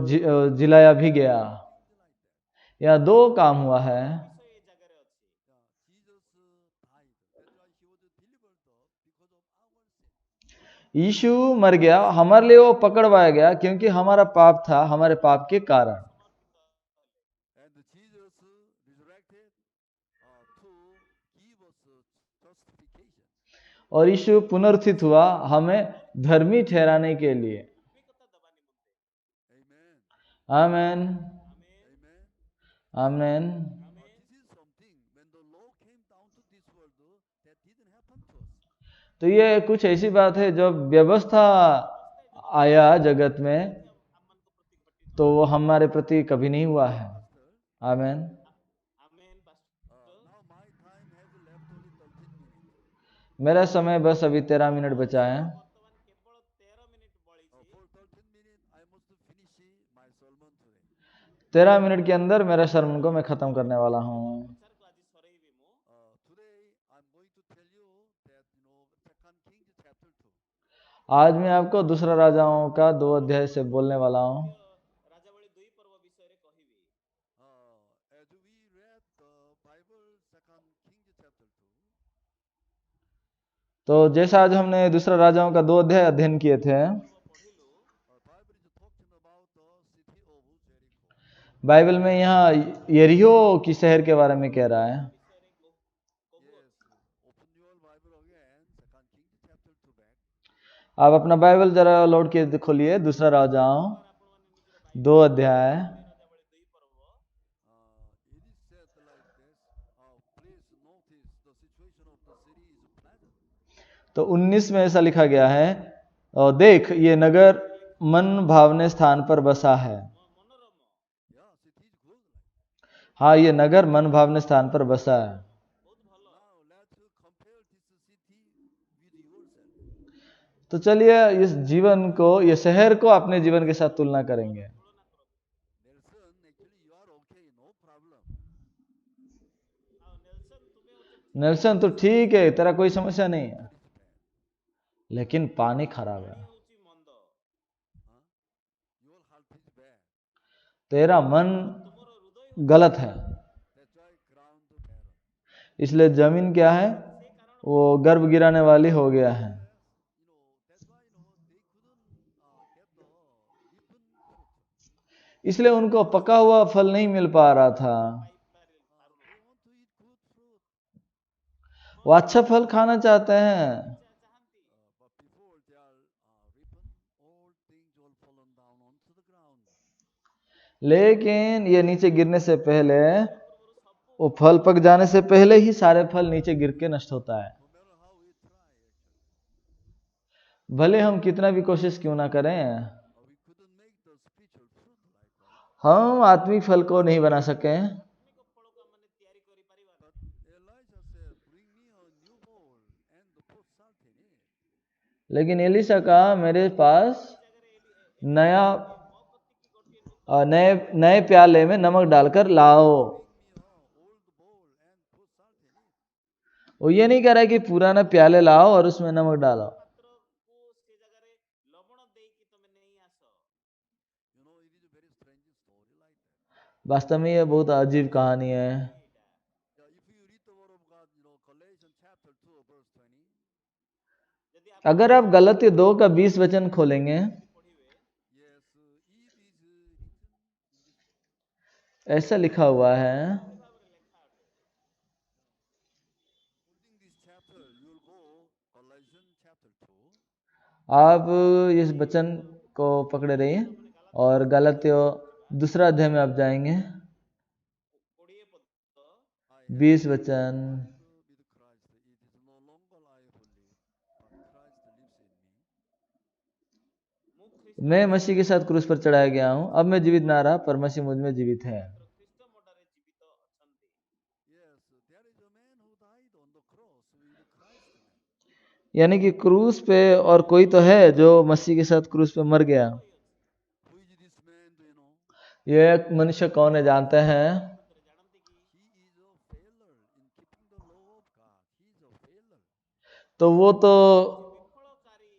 जिलाया भी गया। यह दो काम हुआ है। यीशु मर गया, हमारे लिए वो पकड़वाया गया क्योंकि हमारा पाप था, हमारे पाप के कारण। और यीशु पुनरुत्थित हुआ हमें धर्मी ठहराने के लिए। आमीन, आमीन। तो ये कुछ ऐसी बात है, जब व्यवस्था आया जगत में तो वो हमारे प्रति कभी नहीं हुआ है। आमीन। मेरा समय बस अभी 13 मिनट बचा है। 13 मिनट के अंदर मेरा सर्मन को मैं खत्म करने वाला हूँ। आज मैं आपको दूसरा राजाओं का 2 अध्याय से बोलने वाला हूँ। तो जैसा आज हमने दूसरा राजाओं का 2 अध्याय अध्ययन किए थे, बाइबल में यहाँ यरीहो की शहर के बारे में कह रहा है। आप अपना बाइबल जरा लौट के खोलिए, दूसरा राजाओं 2 अध्याय। तो 19 में ऐसा लिखा गया है, और देख ये नगर मन भावने स्थान पर बसा है। हाँ, ये नगर मन भावने स्थान पर बसा है। तो चलिए इस जीवन को, ये शहर को अपने जीवन के साथ तुलना करेंगे। नेल्सन तो ठीक है, तेरा कोई समस्या नहीं है, लेकिन पानी खराब है, तेरा मन गलत है, इसलिए जमीन क्या है, वो गर्भ गिराने वाली हो गया है। इसलिए उनको पका हुआ फल नहीं मिल पा रहा था। वो अच्छा फल खाना चाहते हैं, लेकिन ये नीचे गिरने से पहले, वो फल पक जाने से पहले ही सारे फल नीचे गिर के नष्ट होता है। भले हम कितना भी कोशिश क्यों ना करें, हम आत्मिक फल को नहीं बना सके। लेकिन एलिशा का मेरे पास नए प्याले में नमक डालकर लाओ। वो ये नहीं कह रहा है कि पुराना प्याले लाओ और उसमें नमक डालो। वास्तव में यह बहुत अजीब कहानी है। अगर आप गलातिया 2 का 20 वचन खोलेंगे, ऐसा लिखा हुआ है, आप इस वचन को पकड़े रहिए और गलातिया 2 अध्याय में आप जाएंगे, 20 वचन। मैं मसीह के साथ क्रूस पर चढ़ाया गया हूं, अब मैं जीवित ना रहा पर मसीह मुझ में जीवित है। यानी कि क्रूस पे और कोई तो है जो मसीह के साथ क्रूस पे मर गया। ये एक मनुष्य कौन है जानते हैं? तो वो तो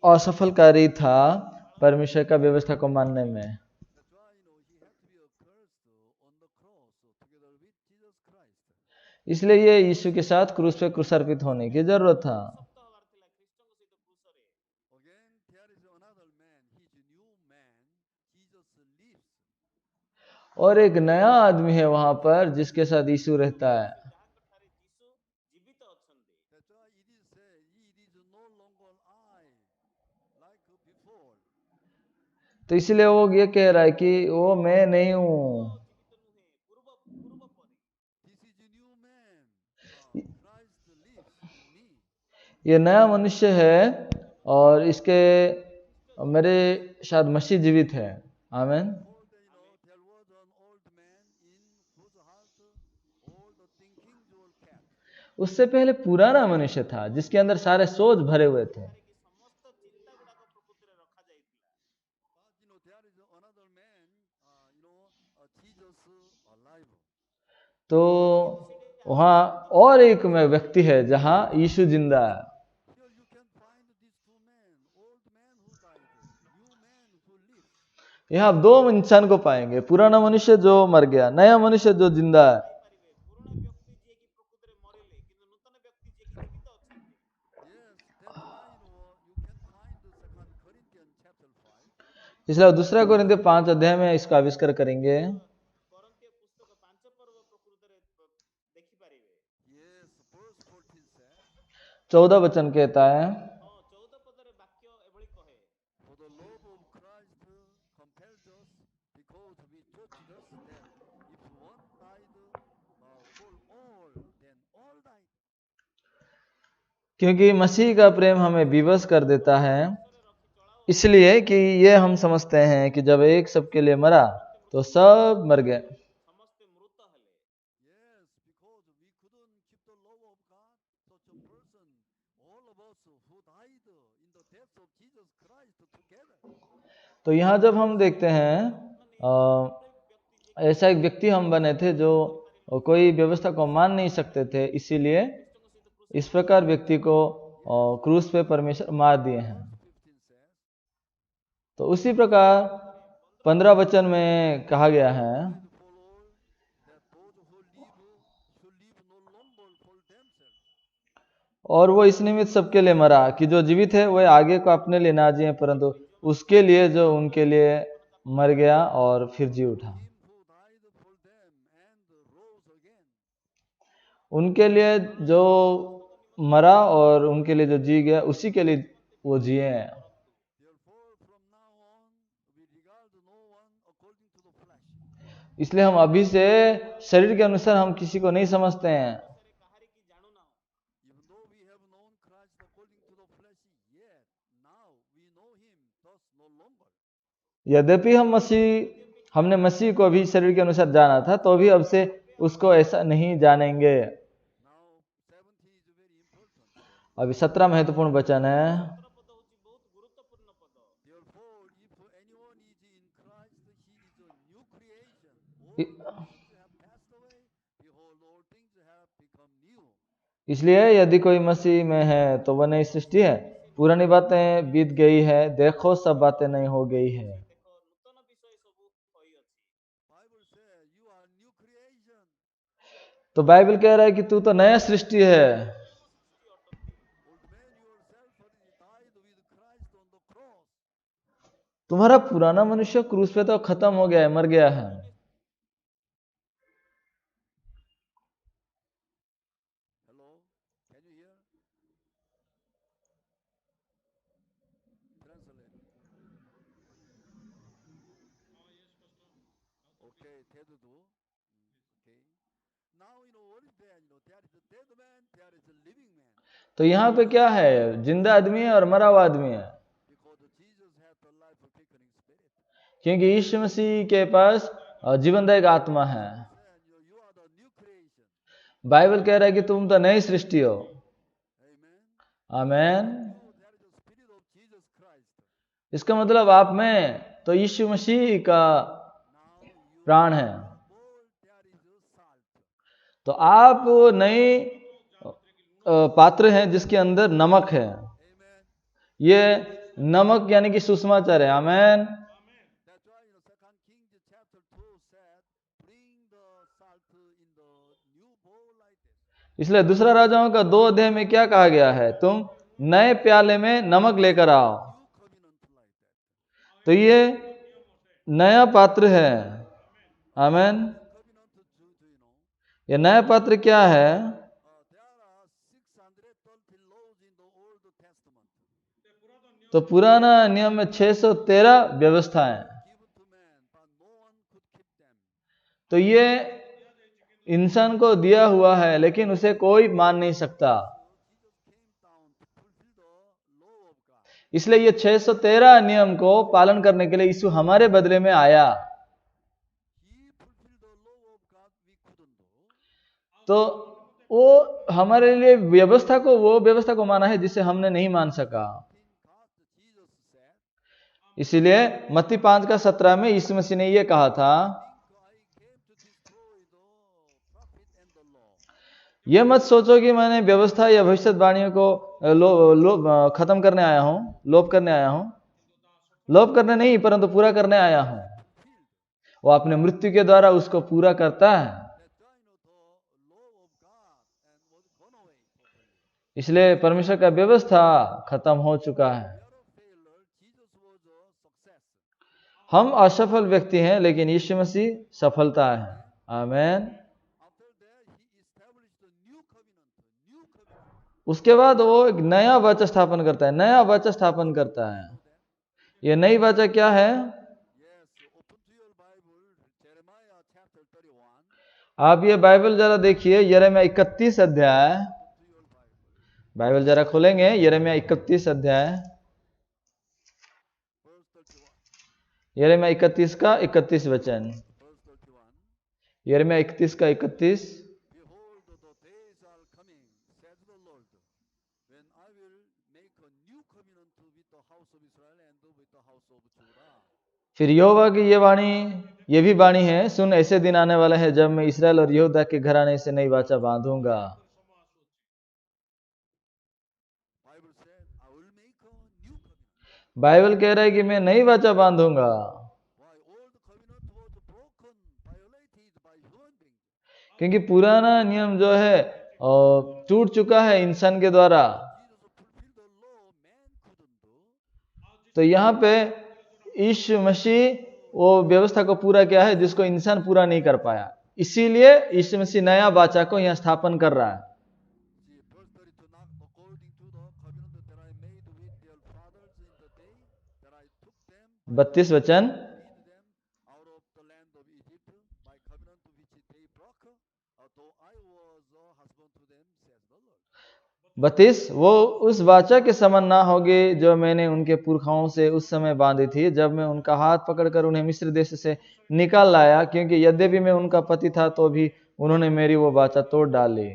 असफलकारी था परमेश्वर का व्यवस्था को मानने में। इसलिए ये यीशु के साथ क्रूस पे क्रूसार्पित होने की जरूरत था। और एक नया आदमी है वहां पर जिसके साथ यीशु रहता है। तो इसलिए वो ये कह रहा है कि वो मैं नहीं हूं। ये नया मनुष्य है और इसके मेरे शायद मसीह जीवित है। आमीन। उससे पहले पुराना मनुष्य था जिसके अंदर सारे सोच भरे हुए थे। तो वहां और एक में व्यक्ति है जहां यीशु जिंदा है। यहाँ आप दो इंसान को पाएंगे, पुराना मनुष्य जो मर गया, नया मनुष्य जो जिंदा है। इसलिए दूसरा कोरिन्थियों 5 अध्याय में इसका आविष्कार करेंगे। 14 वचन कहता है, क्योंकि मसीह का प्रेम हमें विवश कर देता है, इसलिए कि ये हम समझते हैं कि जब एक सबके लिए मरा तो सब मर गए। तो यहाँ जब हम देखते हैं ऐसा एक व्यक्ति हम बने थे जो कोई व्यवस्था को मान नहीं सकते थे, इसीलिए इस प्रकार व्यक्ति को क्रूस पे परमेश्वर मार दिए हैं। तो उसी प्रकार 15 वचन में कहा गया है, और वो इस निमित्त सबके लिए मरा कि जो जीवित है वह आगे को अपने लिए ना जिए, परंतु उसके लिए जो उनके लिए मर गया और फिर जी उठा। उनके लिए जो मरा और उनके लिए जो जी गया, उसी के लिए वो जिए हैं। इसलिए हम अभी से शरीर के अनुसार हम किसी को नहीं समझते हैं। यद्यपि हमने मसीह को अभी शरीर के अनुसार जाना था, तो भी अब से उसको ऐसा नहीं जानेंगे। अभी 17 महत्वपूर्ण वचन है। इसलिए यदि कोई मसीह में है तो वह नई सृष्टि है, पुरानी बातें बीत गई है, देखो सब बातें नई हो गई है। तो बाइबल कह रहा है कि तू तो नया सृष्टि है। तुम्हारा पुराना मनुष्य क्रूस पे तो खत्म हो गया है, मर गया है। तो यहाँ पे क्या है? जिंदा आदमी है और मरा हुआ आदमी है। क्योंकि यीशु मसीह के पास जीवनदायक आत्मा है। बाइबल कह रहा है कि तुम तो नई सृष्टि हो। आमीन। इसका मतलब आप में तो यीशु मसीह का प्राण है, तो आप नए पात्र हैं जिसके अंदर नमक है। ये नमक यानी कि सुसमाचार है। आमीन। इसलिए दूसरा राजाओं का 2 अध्याय में क्या कहा गया है? तुम नए प्याले में नमक लेकर आओ। तो ये नया पात्र है। आमीन। ये नया पात्र क्या है? तो पुराना नियम में 613 व्यवस्थाएं। तो ये इंसान को दिया हुआ है, लेकिन उसे कोई मान नहीं सकता। इसलिए ये 613 नियम को पालन करने के लिए यीशु हमारे बदले में आया। तो वो हमारे लिए वो व्यवस्था को माना है जिसे हमने नहीं मान सका। इसीलिए मत्ती 5:17 में यीशु मसीह ने यह कहा था, यह मत सोचो कि मैंने व्यवस्था या भविष्यवाणियों को खत्म करने आया हूं, लोप करने आया हूं। लोप करने नहीं, परंतु पूरा करने आया हूं। वो अपने मृत्यु के द्वारा उसको पूरा करता है। इसलिए परमेश्वर का व्यवस्था खत्म हो चुका है। हम असफल व्यक्ति हैं, लेकिन यीशु मसीह सफलता है। आमीन। उसके बाद वो एक नया वाचा स्थापन करता है। नया वाचा स्थापन करता है। ये नई वाचा क्या है? आप ये बाइबल जरा देखिए, यिर्मयाह 31 अध्याय। बाइबल जरा खोलेंगे, यिर्मयाह 31 अध्याय। यिर्मयाह 31 का 31 वचन। यिर्मयाह 31 का 31। फिर यहोवा की ये भी वाणी है, सुन ऐसे दिन आने वाले हैं जब मैं इस्राएल और यहूदा के घराने से नई वाचा बांधूंगा। बाइबल कह रहा है कि मैं नई वाचा बांधूंगा। क्योंकि पुराना नियम जो है टूट चुका है इंसान के द्वारा। तो यहाँ पे यीशु मसीह वो व्यवस्था को पूरा किया है जिसको इंसान पूरा नहीं कर पाया। इसीलिए यीशु मसीह नया वाचा को यहाँ स्थापन कर रहा है। 32 वचन। 32, वो उस वाचा के समान ना होगी जो मैंने उनके पुरखाओं से उस समय बांधी थी, जब मैं उनका हाथ पकड़कर उन्हें मिस्र देश से निकाल लाया, क्योंकि यद्यपि मैं उनका पति था तो भी उन्होंने मेरी वो वाचा तोड़ डाली।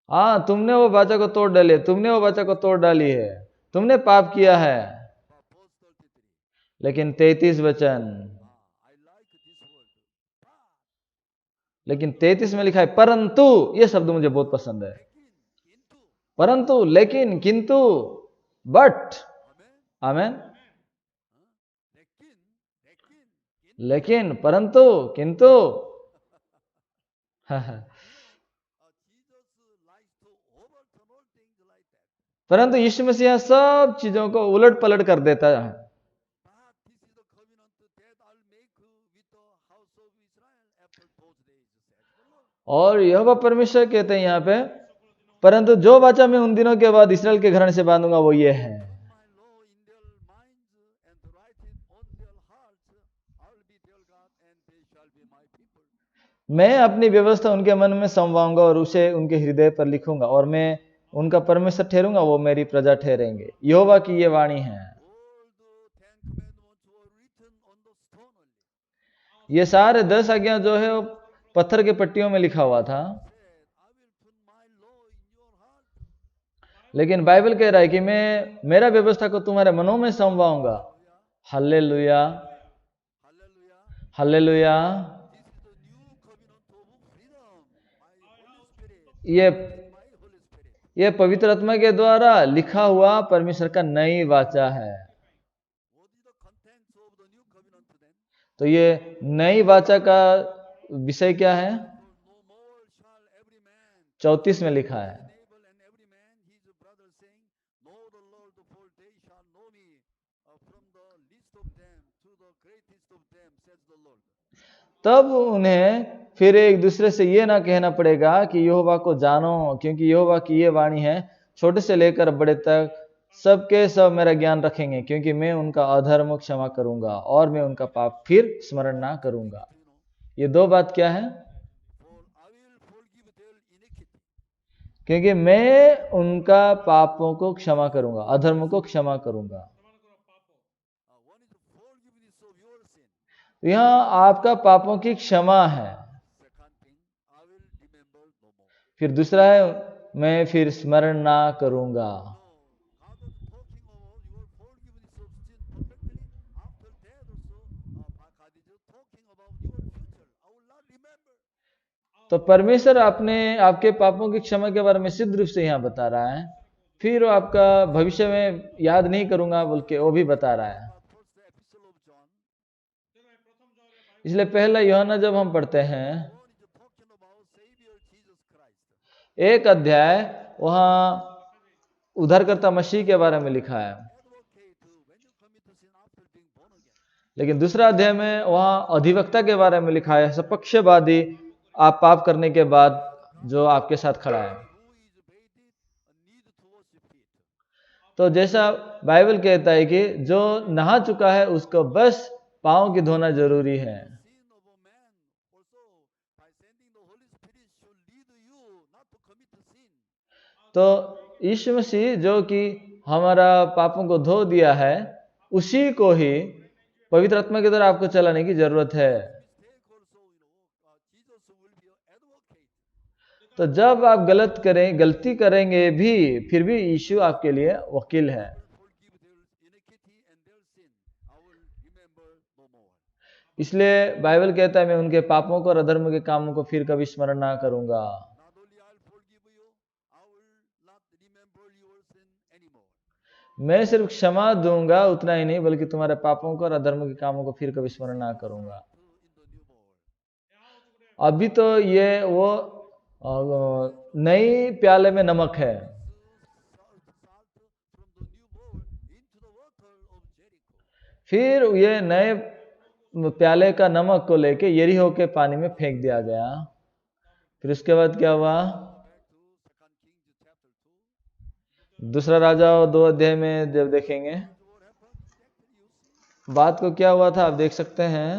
हाँ, तुमने वो वाचा को तोड़ डाली, तुमने वो वाचा को तोड़ डाली है, तुमने पाप किया है। लेकिन 33 वचन, लेकिन 33 में लिखा है परंतु। यह शब्द मुझे बहुत पसंद है। परंतु, लेकिन, किंतु, बट। आमीन। लेकिन, परंतु, किंतु। परंतु यीशु मसीह सब चीजों को उलट पलट कर देता है। और यहोवा परमेश्वर कहते हैं यहाँ पे, परंतु जो वाचा मैं उन दिनों के बाद इस्राएल के घराने से बांधूंगा वो ये है। मैं अपनी व्यवस्था उनके मन में समवाऊंगा और उसे उनके हृदय पर लिखूंगा, और मैं उनका परमेश्वर ठहरूंगा, वो मेरी प्रजा ठहरेंगे। यहोवा की ये वाणी है। ये सारे 10 आज्ञा जो है वो पत्थर के पट्टियों में लिखा हुआ था, लेकिन बाइबल कह रहा है कि मैं मेरा व्यवस्था को तुम्हारे मनों में समवाऊंगा। Hallelujah, hallelujah. ये पवित्र आत्मा के द्वारा लिखा हुआ परमेश्वर का नई वाचा है। तो ये नई वाचा का विषय क्या है? 34 में लिखा है, तब उन्हें फिर एक दूसरे से ये ना कहना पड़ेगा कि यहोवा को जानो, क्योंकि यहोवा की ये वाणी है, छोटे से लेकर बड़े तक सबके सब मेरा ज्ञान रखेंगे, क्योंकि मैं उनका अधर्म क्षमा करूंगा और मैं उनका पाप फिर स्मरण ना करूंगा। ये दो बात क्या है? क्योंकि मैं उनका पापों को क्षमा करूंगा, अधर्म को क्षमा करूंगा। यहां आपका पापों की क्षमा है। फिर दूसरा है, मैं फिर स्मरण ना करूंगा। तो परमेश्वर आपके पापों की क्षमा के बारे में सिद्ध रूप से यहां बता रहा है। फिर वो आपका भविष्य में याद नहीं करूंगा बोल के वो भी बता रहा है। इसलिए पहला यूहन्ना जब हम पढ़ते हैं 1 अध्याय, वहां उद्धारकर्ता मसीह के बारे में लिखा है, लेकिन दूसरा अध्याय में वहां अधिवक्ता के बारे में लिखा है, सपक्षवादी, आप पाप करने के बाद जो आपके साथ खड़ा है। तो जैसा बाइबल कहता है कि जो नहा चुका है उसको बस पांव की धोना जरूरी है। तो यीशु मसीह जो कि हमारा पापों को धो दिया है, उसी को ही पवित्र आत्मा के द्वारा आपको चलाने की जरूरत है। तो जब आप गलती करेंगे भी, फिर भी यीशु आपके लिए वकील है। इसलिए बाइबल कहता है, मैं उनके पापों को और अधर्म के कामों को फिर कभी स्मरण ना करूंगा। मैं सिर्फ क्षमा दूंगा, उतना ही नहीं, बल्कि तुम्हारे पापों को और अधर्म के कामों को फिर कभी स्मरण ना करूंगा। अभी तो ये वो नई प्याले में नमक है। फिर ये नए प्याले का नमक को लेके यरीहो के पानी में फेंक दिया गया। फिर उसके बाद क्या हुआ? दूसरा राजा 2 अध्याय में जब देखेंगे बात को क्या हुआ था, आप देख सकते हैं।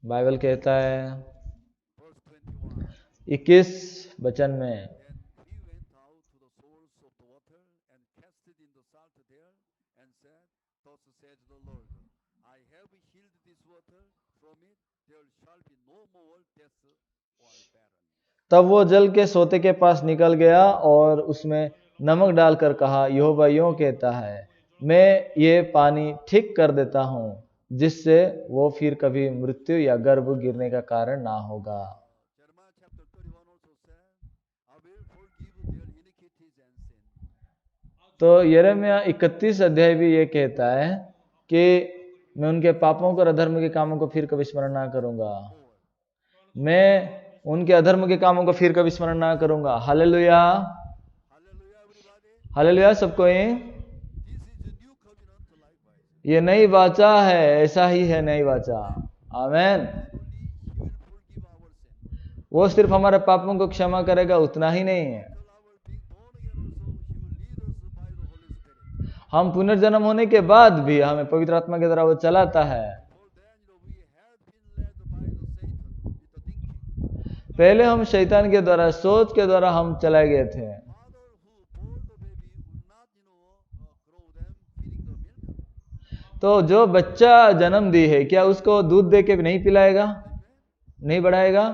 बाइबल कहता है 21 वचन में, तब वो जल के सोते के पास निकल गया और उसमें नमक डालकर कहा, यहोवा यूं कहता है, मैं ये पानी ठीक कर देता हूं, जिससे वो फिर कभी मृत्यु या गर्भ गिरने का कारण ना होगा। तो यिर्मयाह 31 अध्याय भी ये कहता है कि मैं उनके पापों को और अधर्म के कामों को फिर कभी स्मरण ना करूंगा। मैं उनके अधर्म के कामों को फिर कभी स्मरण ना करूंगा। हालेलुया, हालेलुया सबको। ये नई वाचा है, ऐसा ही है नई वाचा। आमीन। वो सिर्फ हमारे पापों को क्षमा करेगा, उतना ही नहीं है, हम पुनर्जन्म होने के बाद भी हमें पवित्र आत्मा के द्वारा वो चलाता है। पहले हम शैतान के द्वारा, सोच के द्वारा हम चलाए गए थे। तो जो बच्चा जन्म दी है, क्या उसको दूध दे के नहीं पिलाएगा, नहीं बढ़ाएगा?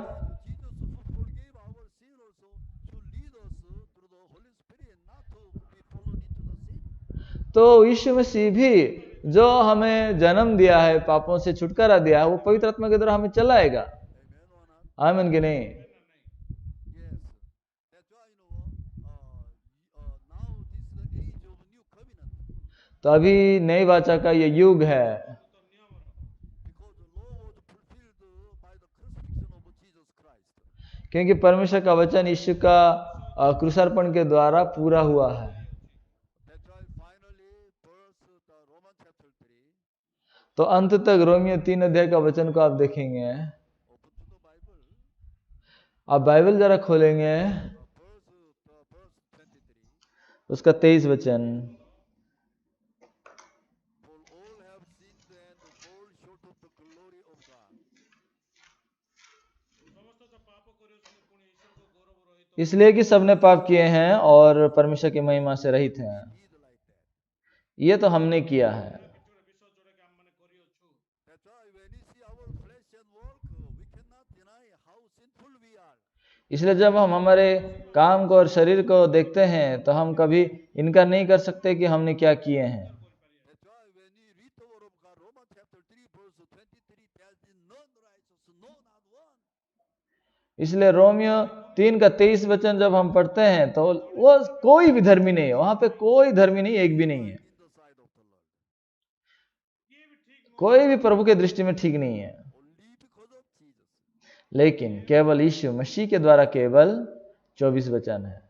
तो यीशु मसीह भी जो हमें जन्म दिया है, पापों से छुटकारा दिया है, वो पवित्र आत्मा के द्वारा हमें चलाएगा। आमीन कि नहीं? तो अभी नई वाचा का ये युग है, क्योंकि परमेश्वर का वचन यीशु का क्रूसार्पण के द्वारा पूरा हुआ है। तो अंत तक रोमियो 3 अध्याय का वचन को आप देखेंगे, आप बाइबल जरा खोलेंगे, उसका 23 वचन। इसलिए कि सबने पाप किए हैं और परमेश्वर की महिमा से रहित हैं। ये तो हमने किया है। इसलिए जब हम हमारे काम को और शरीर को देखते हैं तो हम कभी इनकार नहीं कर सकते कि हमने क्या किए हैं। इसलिए रोमियो 3 का 23 वचन जब हम पढ़ते हैं तो वो कोई भी धर्मी नहीं है, वहां पे कोई धर्मी नहीं, एक भी नहीं है, कोई भी प्रभु के दृष्टि में ठीक नहीं है, लेकिन केवल यीशु मसीह के द्वारा केवल 24 वचन है।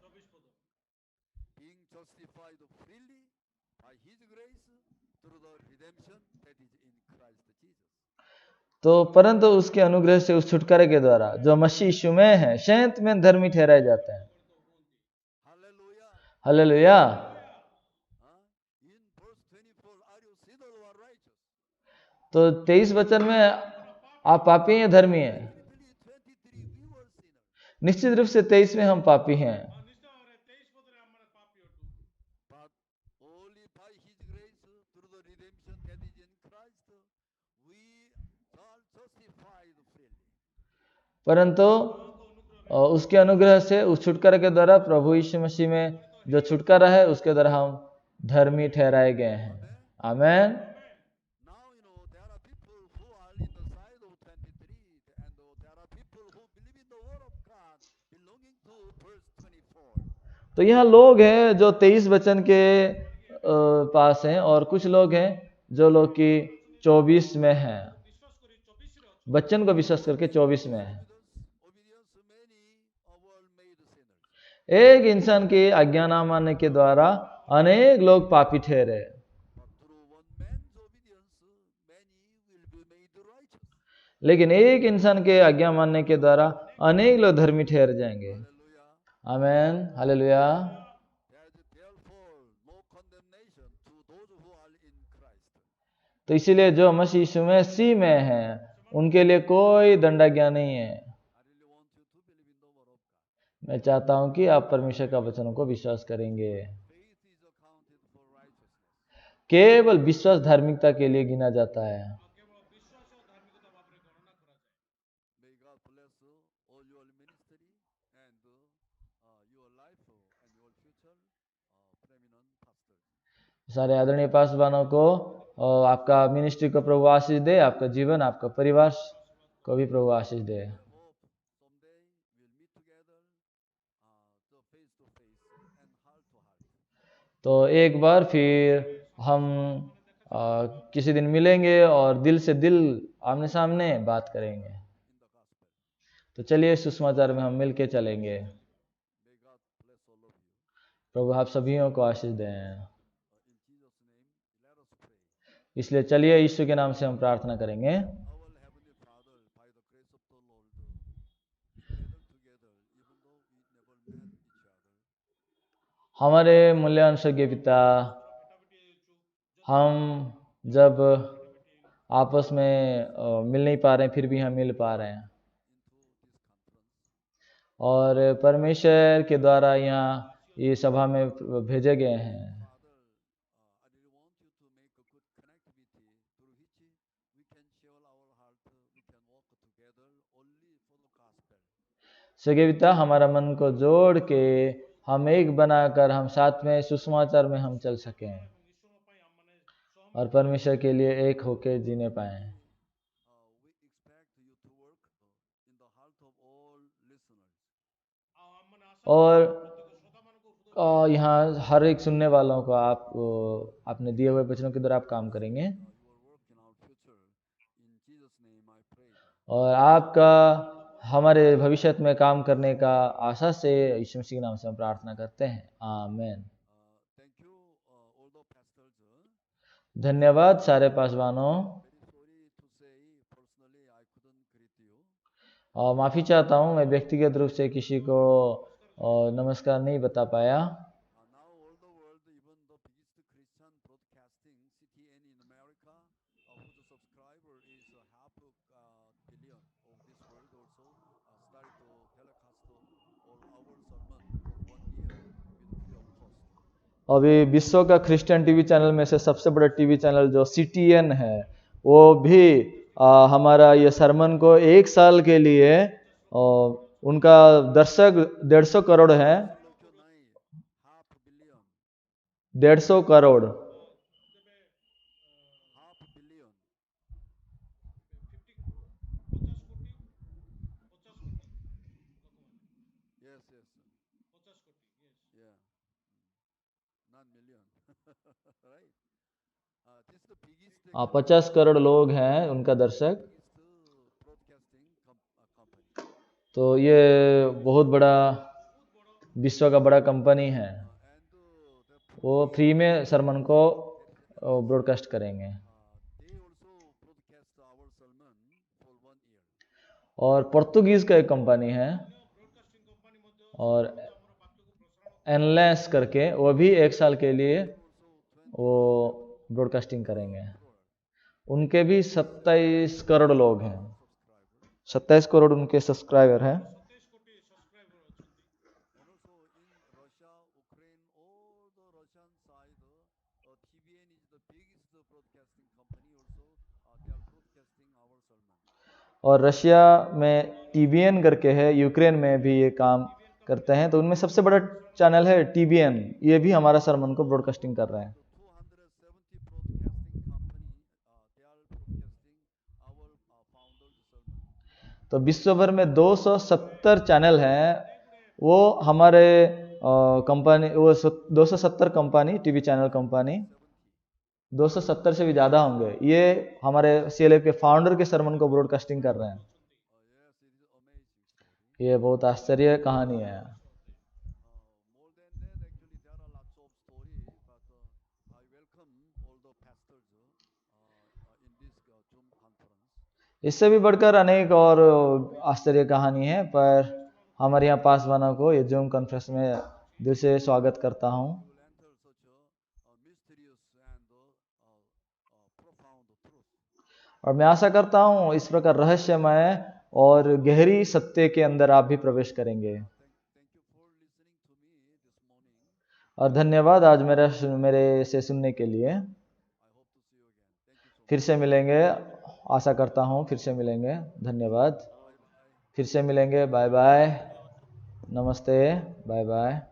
तो परंतु उसके अनुग्रह से उस छुटकारे के द्वारा जो मसीह यीशु में है, शैंत में धर्मी ठहराए जाते हैं। हालेलुया। तो 23 वचन में आप पापी हैं, धर्मी हैं? निश्चित रूप से 23 में हम पापी हैं, परंतु उसके अनुग्रह से उस छुटकारे के द्वारा प्रभु यीशु मसीह में जो छुटकारा है उसके द्वारा हम धर्मी ठहराए गए हैं। आमीन। तो यहाँ लोग हैं जो 23 वचन के पास हैं, और कुछ लोग हैं जो लोग की 24 में हैं, वचन को विश्वास करके 24 में है। एक इंसान की आज्ञा ना मानने के द्वारा अनेक लोग पापी ठहरे, लेकिन एक इंसान के आज्ञा मानने के द्वारा अनेक लोग धर्मी ठहर जाएंगे। आमीन। हालेलुया। तो इसीलिए जो मसीह यीशु मसीह में है उनके लिए कोई दंडाज्ञा नहीं है। मैं चाहता हूं कि आप परमेश्वर का वचनों को विश्वास करेंगे। केवल विश्वास धार्मिकता के लिए गिना जाता है। सारे आदरणीय पासवानों को और आपका मिनिस्ट्री को प्रभु आशीष दे, आपका जीवन, आपका परिवार को भी प्रभु आशीष दे। तो एक बार फिर हम किसी दिन मिलेंगे और दिल से दिल आमने सामने बात करेंगे। तो चलिए सुसमाचार में हम मिलके चलेंगे। प्रभु आप सभी को आशीष दें। इसलिए चलिए यीशु के नाम से हम प्रार्थना करेंगे। हमारे मूल्यवान स्वर्गीय पिता, हम जब आपस में मिल नहीं पा रहे हैं फिर भी हम मिल पा रहे हैं, और परमेश्वर के द्वारा यहाँ ये सभा में भेजे गए हैं। सगे पिता, हमारा मन को जोड़ के हम एक बनाकर हम साथ में सुसमाचार में हम चल सकें और परमेश्वर के लिए एक होके जीने पाए। और यहाँ हर एक सुनने वालों को आपने दिए हुए वचनों के द्वारा आप काम करेंगे और आपका हमारे भविष्य में काम करने का आशा से यीशु मसीह के नाम से हम प्रार्थना करते हैं, आमीन। धन्यवाद सारे पासवानों। और माफ़ी चाहता हूँ, मैं व्यक्तिगत रूप से किसी को नमस्कार नहीं बता पाया। अभी विश्व का क्रिश्चियन टीवी चैनल में से सबसे बड़ा टीवी चैनल जो CTN है, वो भी हमारा ये सरमन को 1 साल के लिए उनका दर्शक 150 करोड़ है। 150 करोड़। हाँ, 50 करोड़ लोग हैं उनका दर्शक। तो ये बहुत बड़ा विश्व का बड़ा कंपनी है, वो फ्री में सरमन को ब्रॉडकास्ट करेंगे। और पुर्तगाल का एक कंपनी है और एनलेस करके, वो भी 1 साल के लिए वो ब्रॉडकास्टिंग करेंगे। उनके भी 27 करोड़ लोग हैं, 27 करोड़ उनके सब्सक्राइबर हैं। और रशिया में TBN करके है, यूक्रेन में भी ये काम करते हैं। तो उनमें सबसे बड़ा चैनल है TBN, ये भी हमारा सरमन को ब्रॉडकास्टिंग कर रहे हैं। तो विश्व भर में 270 चैनल हैं, वो हमारे कंपनी, वो 270 कंपनी, टीवी चैनल कंपनी 270 से भी ज़्यादा होंगे, ये हमारे CLF के फाउंडर के सरमन को ब्रॉडकास्टिंग कर रहे हैं। ये बहुत आश्चर्य कहानी है। इससे भी बढ़कर अनेक और आश्चर्य कहानी है, पर हमारे यहाँ पासवानों को ये जूम कॉन्फ्रेंस में दिल से स्वागत करता हूँ। और मैं आशा करता हूँ इस प्रकार रहस्यमय और गहरी सत्य के अंदर आप भी प्रवेश करेंगे। और धन्यवाद आज मेरे से सुनने के लिए। फिर से मिलेंगे, आशा करता हूँ फिर से मिलेंगे। धन्यवाद, फिर से मिलेंगे। बाय बाय, नमस्ते, बाय बाय।